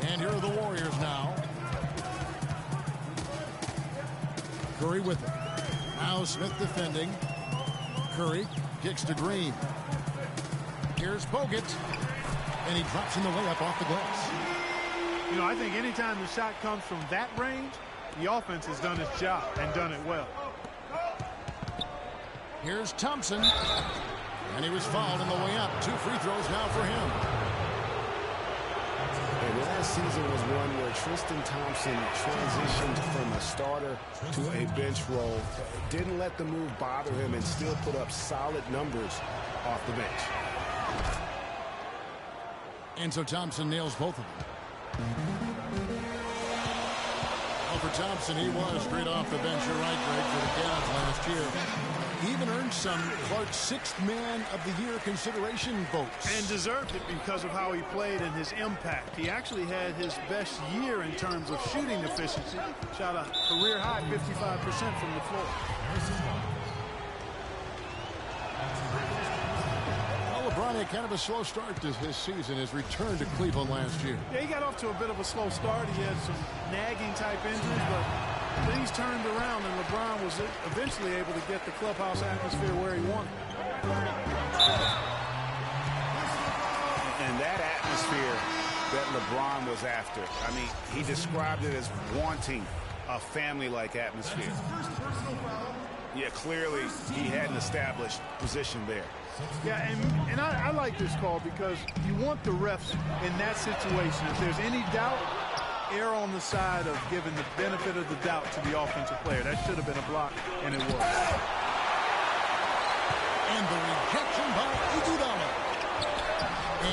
And here are the Warriors now. Curry with it. Now Smith defending. Curry kicks to Green. Here's Bogut. And he drops in the layup off the glass. You know, I think anytime the shot comes from that range, the offense has done its job and done it well. Here's Thompson. And he was fouled on the way up. 2 free throws now for him. And last season was one where Tristan Thompson transitioned from a starter to a bench role. Didn't let the move bother him and still put up solid numbers off the bench. And so Thompson nails both of them. Well, for Thompson, he was great off the bench. You're right, Greg, for the Cavs last year. He even earned some Clark's 6th Man of the Year consideration votes. And deserved it because of how he played and his impact. He actually had his best year in terms of shooting efficiency. Shot a career high 55% from the floor. Well, LeBron had kind of a slow start to his season. His return to Cleveland last year. Yeah, he got off to a bit of a slow start. He had some nagging type injuries, but things turned around, and LeBron was eventually able to get the clubhouse atmosphere where he wanted. And that atmosphere that LeBron was after, I mean, he described it as wanting a family-like atmosphere. Yeah, clearly he had an established position there. Yeah, and I like this call because you want the refs in that situation. If there's any doubt, err on the side of giving the benefit of the doubt to the offensive player. That should have been a block, and it was. And the rejection by Iguodala.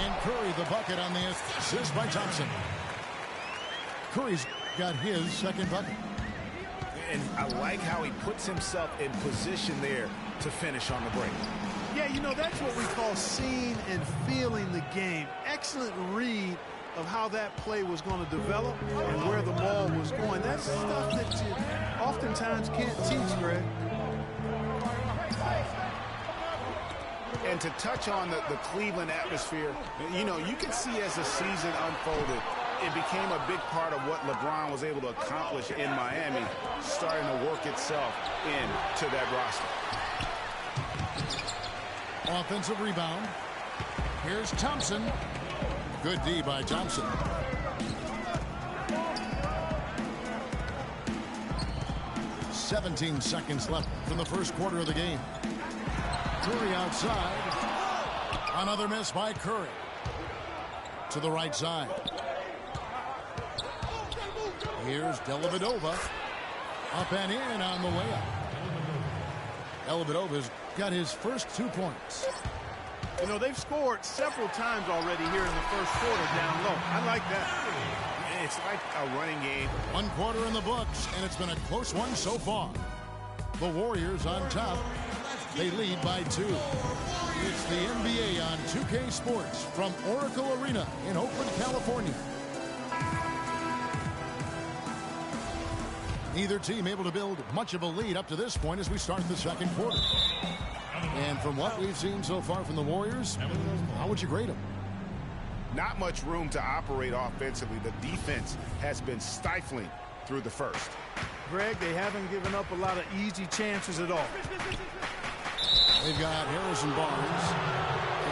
And Curry the bucket on the assist by Thompson. Curry's got his 2nd bucket. And I like how he puts himself in position there to finish on the break. Yeah, you know, that's what we call seeing and feeling the game. Excellent read of how that play was going to develop and where the ball was going. That's stuff that you oftentimes can't teach, Greg. And to touch on the Cleveland atmosphere, you know, you can see as the season unfolded, it became a big part of what LeBron was able to accomplish in Miami, starting to work itself into that roster. Offensive rebound. Here's Thompson. Good D by Thompson. 17 seconds left from the first quarter of the game. Curry outside. Another miss by Curry. To the right side. Here's Dellavedova. Up and in on the way up. Dellavedova's got his first 2 points. You know, they've scored several times already here in the first quarter down low. I like that. It's like a running game. 1 quarter in the books, and it's been a close one so far. The Warriors on top. They lead by 2. It's the NBA on 2K Sports from Oracle Arena in Oakland, California. Neither team able to build much of a lead up to this point as we start the second quarter. And from what we've seen so far from the Warriors, how would you grade them? Not much room to operate offensively. The defense has been stifling through the first. Greg, they haven't given up a lot of easy chances at all. They've got Harrison Barnes.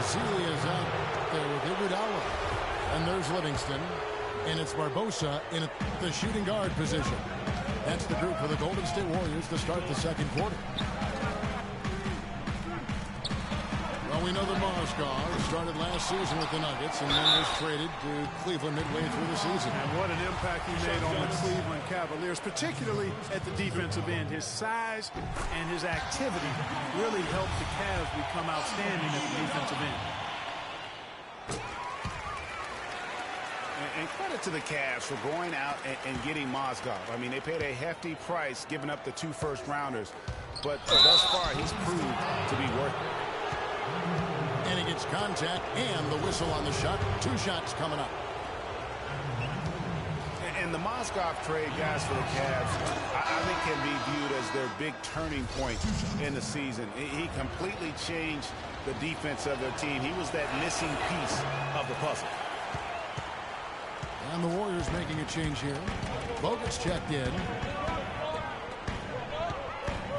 Cecilia's out there with Iguodala. And there's Livingston. And it's Barbosa in the shooting guard position. That's the group for the Golden State Warriors to start the second quarter. Well, we know that Mozgov started last season with the Nuggets and then was traded to Cleveland midway through the season. And what an impact he made on the Cleveland Cavaliers, particularly at the defensive end. His size and his activity really helped the Cavs become outstanding at the defensive end. And credit to the Cavs for going out and getting Mozgov. I mean, they paid a hefty price giving up the 2 first-rounders. But thus far, he's proved to be worth it. And he gets contact and the whistle on the shot. 2 shots coming up. And the Mozgov trade, guys, for the Cavs, I think can be viewed as their big turning point in the season. He completely changed the defense of their team. He was that missing piece of the puzzle. And the Warriors making a change here. Bogut's checked in.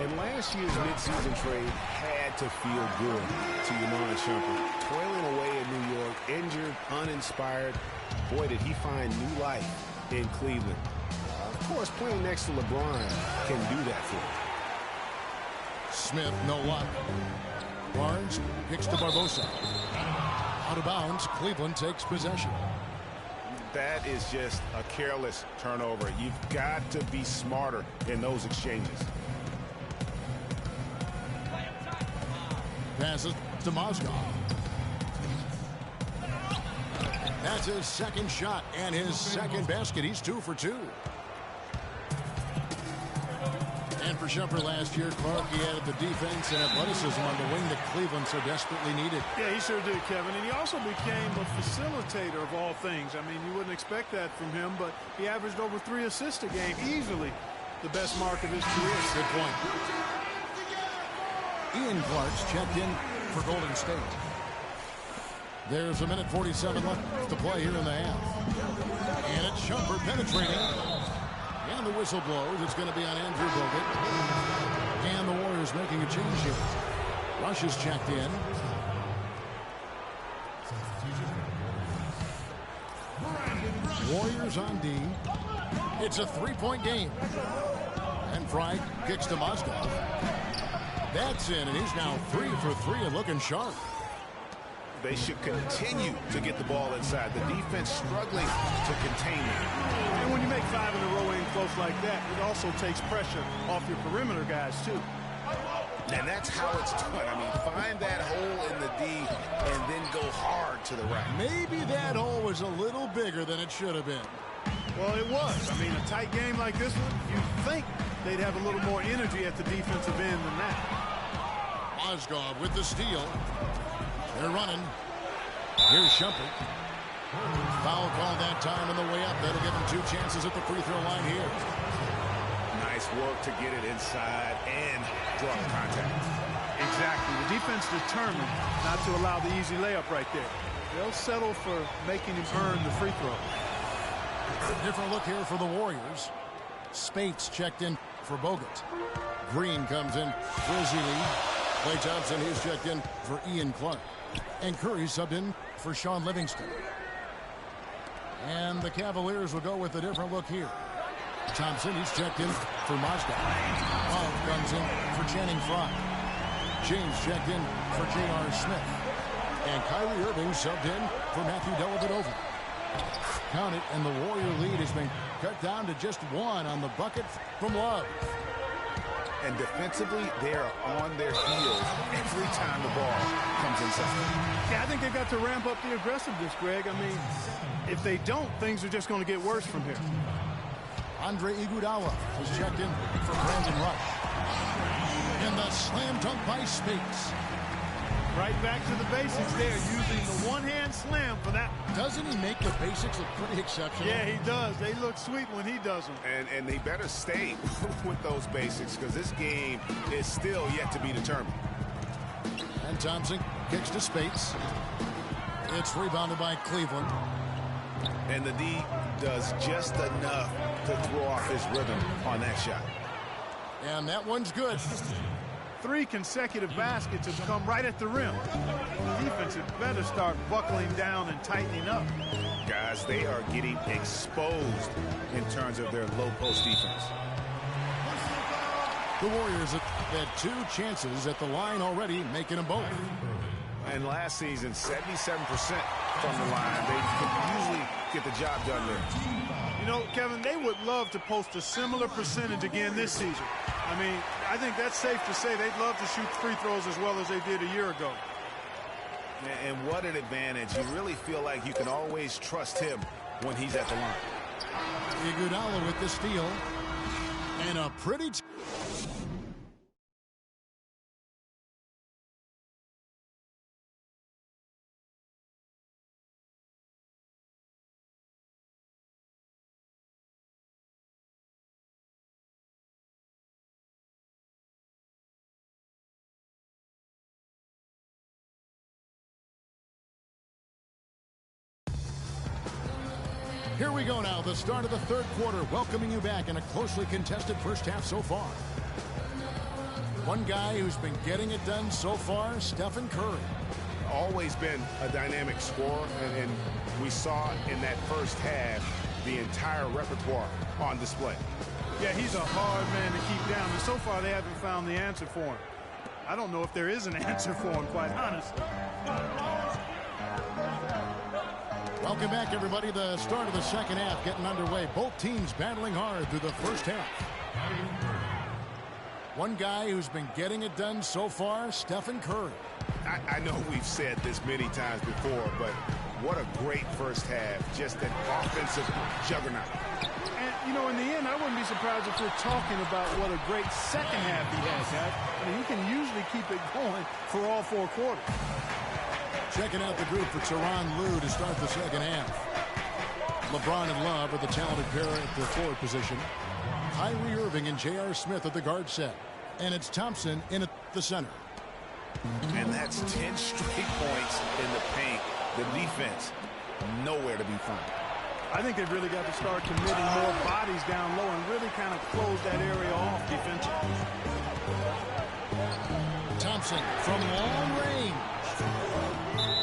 And last year's midseason trade had to feel good to Iman Shumpert. Toiling away in New York, injured, uninspired. Boy, did he find new life in Cleveland. Of course, playing next to LeBron can do that for him. Smith, no luck. Barnes kicks to Barbosa. Out of bounds. Cleveland takes possession. That is just a careless turnover. You've got to be smarter in those exchanges. Passes to Mozgov. That's his second shot and his second basket. He's 2 for 2. And for Shumpert last year, Clark, he added the defense and athleticism on the wing that Cleveland so desperately needed. Yeah, he sure did, Kevin. And he also became a facilitator of all things. I mean, you wouldn't expect that from him, but he averaged over 3 assists a game, easily the best mark of his career. Good point. Ian Clark's checked in for Golden State. There's a minute 47 left to play here in the half. And it's Shumpert penetrating. And the whistle blows. It's going to be on Andrew Bogut. And the Warriors making a change here. Rush is checked in. Warriors on D. It's a 3-point game. And Fry kicks to Mozgov. That's in, and he's now 3 for 3 and looking sharp. They should continue to get the ball inside. The defense struggling to contain it. And when you make 5 in a row in close like that, it also takes pressure off your perimeter guys, too. And that's how it's done. I mean, find that hole in the D and then go hard to the right. Maybe that hole was a little bigger than it should have been. Well, it was. I mean, a tight game like this one, you'd think they'd have a little more energy at the defensive end than that. Mozgov with the steal. They're running. Here's Shumpert. Foul call that time on the way up. That'll give him 2 chances at the free throw line here. Nice work to get it inside and draw contact. Exactly. The defense determined not to allow the easy layup right there. They'll settle for making him earn the free throw. Different look here for the Warriors. Spates checked in for Bogut. Green comes in for Ezeli. Klay Thompson, he's checked in for Ian Clark. And Curry subbed in for Sean Livingston. And the Cavaliers will go with a different look here. Thompson, he's checked in for Mozgov. Love comes in for Channing Frye. James checked in for J.R. Smith. And Kyrie Irving subbed in for Matthew Dellavedova. Count it, and the Warrior lead has been cut down to just 1 on the bucket from Love. And defensively, they are on their heels every time the ball comes inside. Yeah, I think they've got to ramp up the aggressiveness, Greg. I mean, if they don't, things are just going to get worse from here. Andre Iguodala was checked in for Brandon Rush. And the slam dunk by Spates. Right back to the basics there, using the one-hand slam for that. Doesn't he make the basics look pretty exceptional? Yeah, he does. They look sweet when he does them. And they better stay with those basics because this game is still yet to be determined. And Thompson kicks to Spates. It's rebounded by Cleveland. And the D does just enough to throw off his rhythm on that shot. And that one's good. 3 consecutive baskets have come right at the rim. The defense had better start buckling down and tightening up. Guys, they are getting exposed in terms of their low post defense. The Warriors have had 2 chances at the line already, making them both. And last season, 77% from the line. They could usually get the job done there. You know, Kevin, they would love to post a similar percentage again this season. I mean, I think that's safe to say they'd love to shoot free throws as well as they did a year ago. And what an advantage. You really feel like you can always trust him when he's at the line. Iguodala with the steal. And a pretty... Here we go now, the start of the 3rd quarter, welcoming you back in a closely contested first half so far. One guy who's been getting it done so far, Stephen Curry. Always been a dynamic scorer, and we saw in that first half the entire repertoire on display. Yeah, he's a hard man to keep down, and so far they haven't found the answer for him. I don't know if there is an answer for him, quite honestly. Welcome back, everybody. The start of the second half getting underway. Both teams battling hard through the first half. One guy who's been getting it done so far, Stephen Curry. I know we've said this many times before, but what a great first half. Just an offensive juggernaut. And, you know, in the end, I wouldn't be surprised if we're talking about what a great second half he has, guys. I mean, he can usually keep it going for all 4 quarters. Checking out the group for Tyronn Lue to start the second half. LeBron and Love are the talented pair at the forward position. Kyrie Irving and J.R. Smith at the guard set. And it's Thompson in at the center. And that's 10 straight points in the paint. The defense, nowhere to be found. I think they've really got to start committing more bodies down low and really kind of close that area off defensively. Thompson from long range.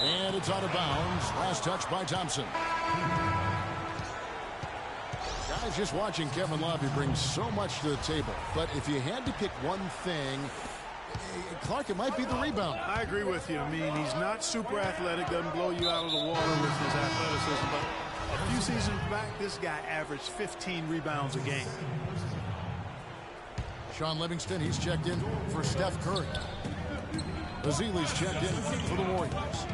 And it's out of bounds. Last touch by Thompson. Guys, just watching Kevin Love, he brings so much to the table. But if you had to pick one thing, Clark, it might be the rebound. I agree with you. I mean, he's not super athletic, doesn't blow you out of the water with his athleticism. But a few seasons back, this guy averaged 15 rebounds a game. Sean Livingston, he's checked in for Steph Curry. Bazili's checked in for the Warriors.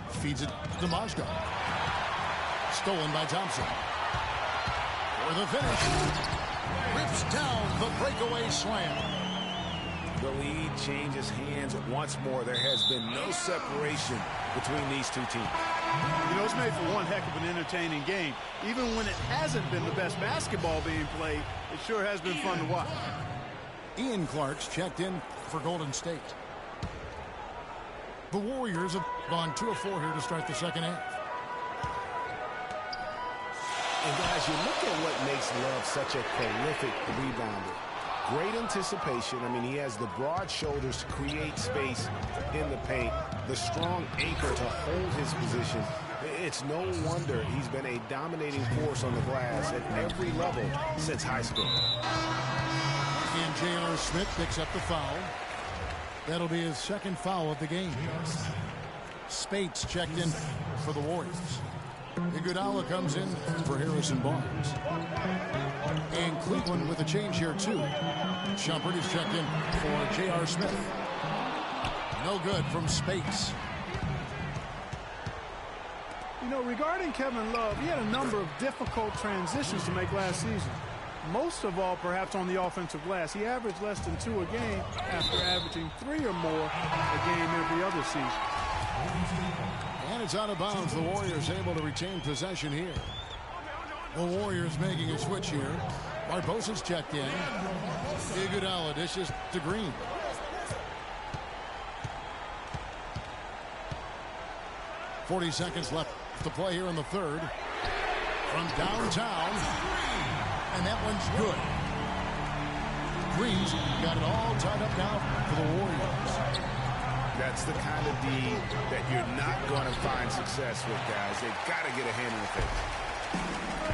Feeds it to Mozgov. Stolen by Thompson. For the finish. Rips down the breakaway slam. The lead changes hands once more. There has been no separation between these two teams. You know, it's made for one heck of an entertaining game. Even when it hasn't been the best basketball being played, it sure has been fun to watch. Ian Clark's checked in for Golden State. The Warriors have gone 2 of 4 here to start the second half. And guys, you look at what makes Love such a prolific rebounder. Great anticipation. I mean, he has the broad shoulders to create space in the paint, the strong anchor to hold his position. It's no wonder he's been a dominating force on the glass at every level since high school. And J.R. Smith picks up the foul. That'll be his second foul of the game. Spates checked in for the Warriors. Iguodala comes in for Harrison Barnes. And Cleveland with a change here, too. Shumpert is checked in for J.R. Smith. No good from Spates. You know, regarding Kevin Love, he had a number of difficult transitions to make last season. Most of all, perhaps on the offensive glass. He averaged less than 2 a game after averaging 3 or more a game every other season. And it's out of bounds. The Warriors able to retain possession here. The Warriors making a switch here. Barbosa's checked in. Iguodala dishes to Green. .40 seconds left to play here in the third. From downtown. And that one's good. Green's got it all tied up now for the Warriors. That's the kind of D that you're not going to find success with, guys. They've got to get a hand in the face.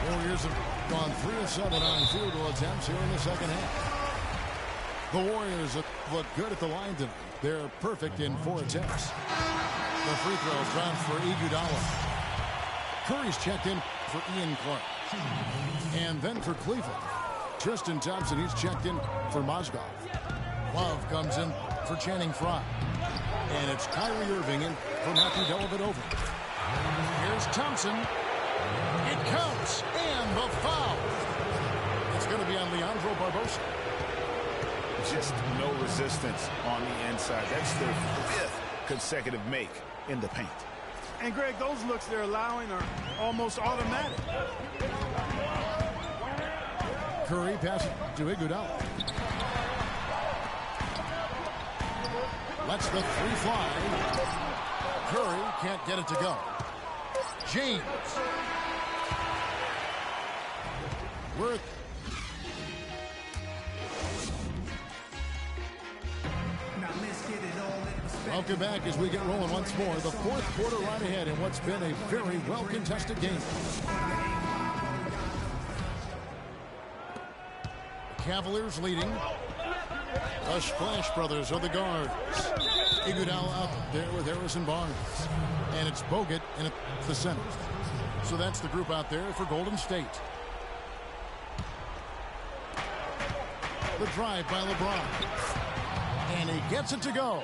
Warriors have gone 3 of 7 on field goal attempts here in the second half. The Warriors look good at the line tonight. They're perfect in 4 attempts. The free throw drops for Iguodala. Curry's checked in for Ian Clark. And then for Cleveland, Tristan Thompson, he's checked in for Mozgov. Love comes in for Channing Frye. And it's Kyrie Irving in for Matthew Dellavedova. Here's Thompson. It counts. And the foul. It's going to be on Leandro Barbosa. Just no resistance on the inside. That's their 5th consecutive make in the paint. And, Greg, those looks they're allowing are almost automatic. Curry passes to Iguodala. Lets the 3 fly. Curry can't get it to go. James. Worth. Welcome back as we get rolling once more. The 4th quarter right ahead in what's been a very well-contested game. The Cavaliers leading. The Splash Brothers are the guards. Iguodala out there with Harrison Barnes. And it's Bogut in the center. So that's the group out there for Golden State. The drive by LeBron. And he gets it to go.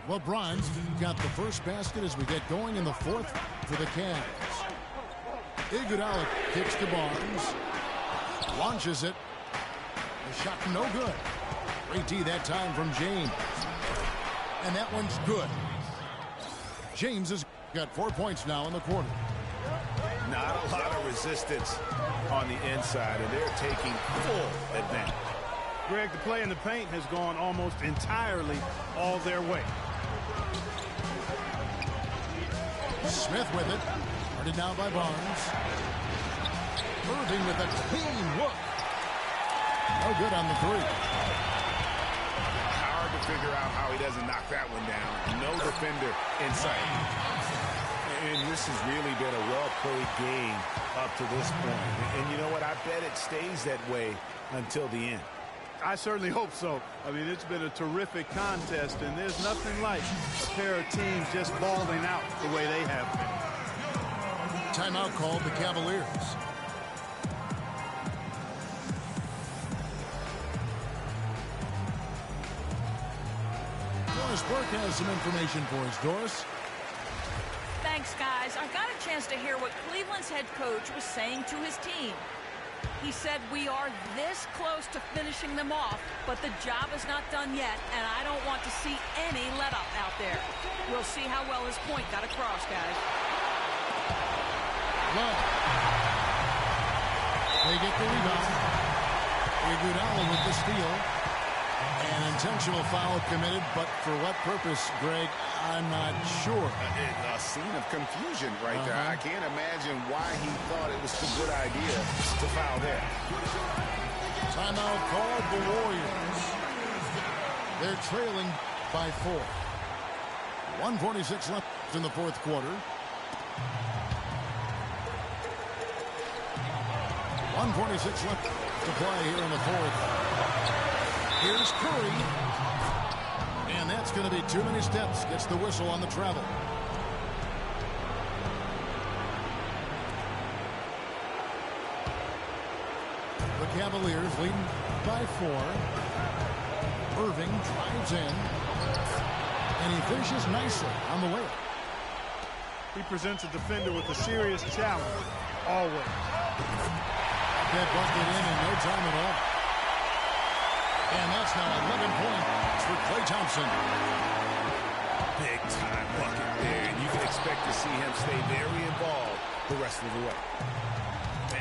LeBron's got the first basket as we get going in the fourth for the Cavs. Iguodala kicks to Barnes. Launches it. The shot no good. Great D that time from James. And that one's good. James has got 4 points now in the quarter. Not a lot of resistance on the inside, and they're taking full advantage. Greg, the play in the paint has gone almost entirely all their way. Smith with it. Guarded now by Barnes. Irving with a clean look. No good on the three. Hard to figure out how he doesn't knock that one down. No defender in sight. And this has really been a well-played game up to this point. And you know what? I bet it stays that way until the end. I certainly hope so. I mean, it's been a terrific contest, and there's nothing like a pair of teams just balling out the way they have been. Timeout called the Cavaliers. Doris Burke has some information for us. Doris? Thanks, guys. I got a chance to hear what Cleveland's head coach was saying to his team. He said, we are this close to finishing them off, but the job is not done yet, and I don't want to see any let-up out there. We'll see how well his point got across, guys. Love. They get the rebound. Iguodala with the steal. An intentional foul committed, but for what purpose, Greg, I'm not sure. A scene of confusion right there. I can't imagine why he thought it was a good idea to foul there. Timeout called the Warriors. They're trailing by 4. 1:46 left in the fourth quarter. 1:46 left to play here in the fourth. Here's Curry. And that's going to be too many steps. Gets the whistle on the travel. The Cavaliers leading by 4. Irving drives in. And he finishes nicely on the layup. He presents a defender with a serious challenge, always. That busted in no time at all. And that's now 11 points for Klay Thompson. Big time bucket there, and you can expect to see him stay very involved the rest of the way.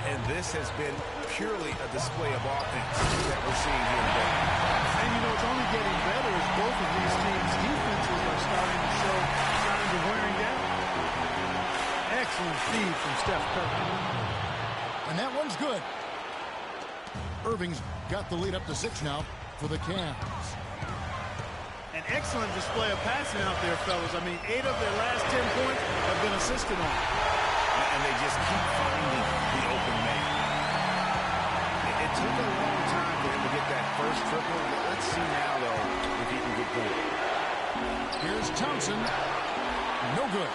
And this has been purely a display of offense that we're seeing here today. And you know, it's only getting better as both of these teams' defenses are starting to show signs of wearing down. Excellent feed from Steph Curry. And that one's good. Irving's got the lead up to 6 now for the Cavs. An excellent display of passing out there, fellas. I mean, 8 of their last 10 points have been assisted on. And they just keep finding the open man. It took a long time for him to get that first triple. Let's see now, though, if he can get going. Here's Thompson. No good.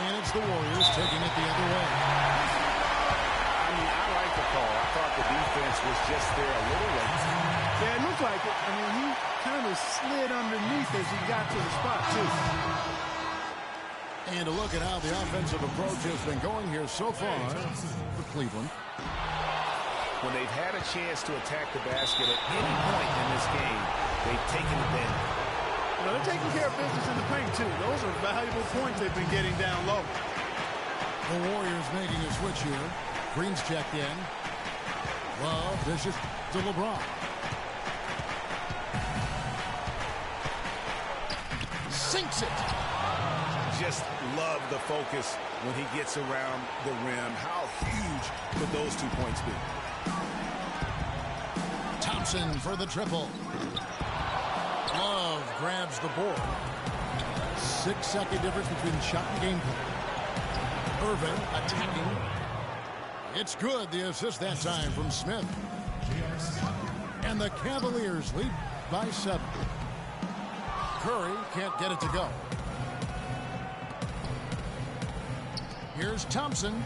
And it's the Warriors taking it the other way. I mean, I like the call. I thought the defense was just there a little late. Yeah, it looked like it. I mean, he kind of slid underneath as he got to the spot, too. And to look at how the offensive approach has been going here so far for Cleveland. When they've had a chance to attack the basket at any point in this game, they've taken advantage. Well, they're taking care of business in the paint, too. Those are valuable points they've been getting down low. The Warriors making a switch here. Green's checked in. Love dishes to LeBron. Sinks it. Just love the focus when he gets around the rim. How huge could those 2 points be? Thompson for the triple. Love grabs the board. 6-second difference between shot and game play. Irving attacking. It's good, the assist that time from Smith. And the Cavaliers lead by 7. Curry can't get it to go. Here's Thompson.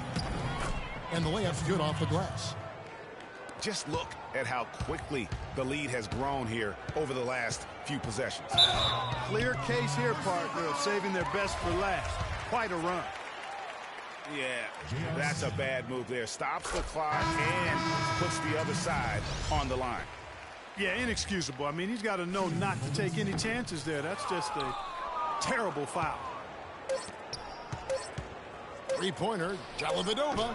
And the layup's good off the glass. Just look at how quickly the lead has grown here over the last few possessions. Clear case here, partner, of saving their best for last. Quite a run. Yeah, that's a bad move there. Stops the clock and puts the other side on the line. Yeah, inexcusable. I mean, he's got to know not to take any chances there. That's just a terrible foul. Three-pointer, Dellavedova.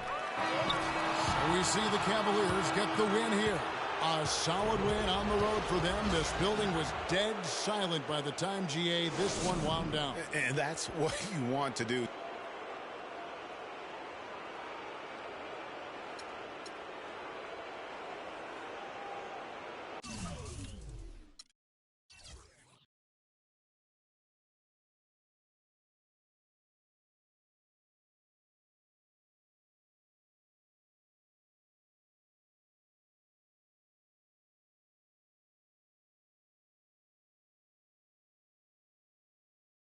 So we see the Cavaliers get the win here. A solid win on the road for them. This building was dead silent by the time, GA, this one wound down. And that's what you want to do.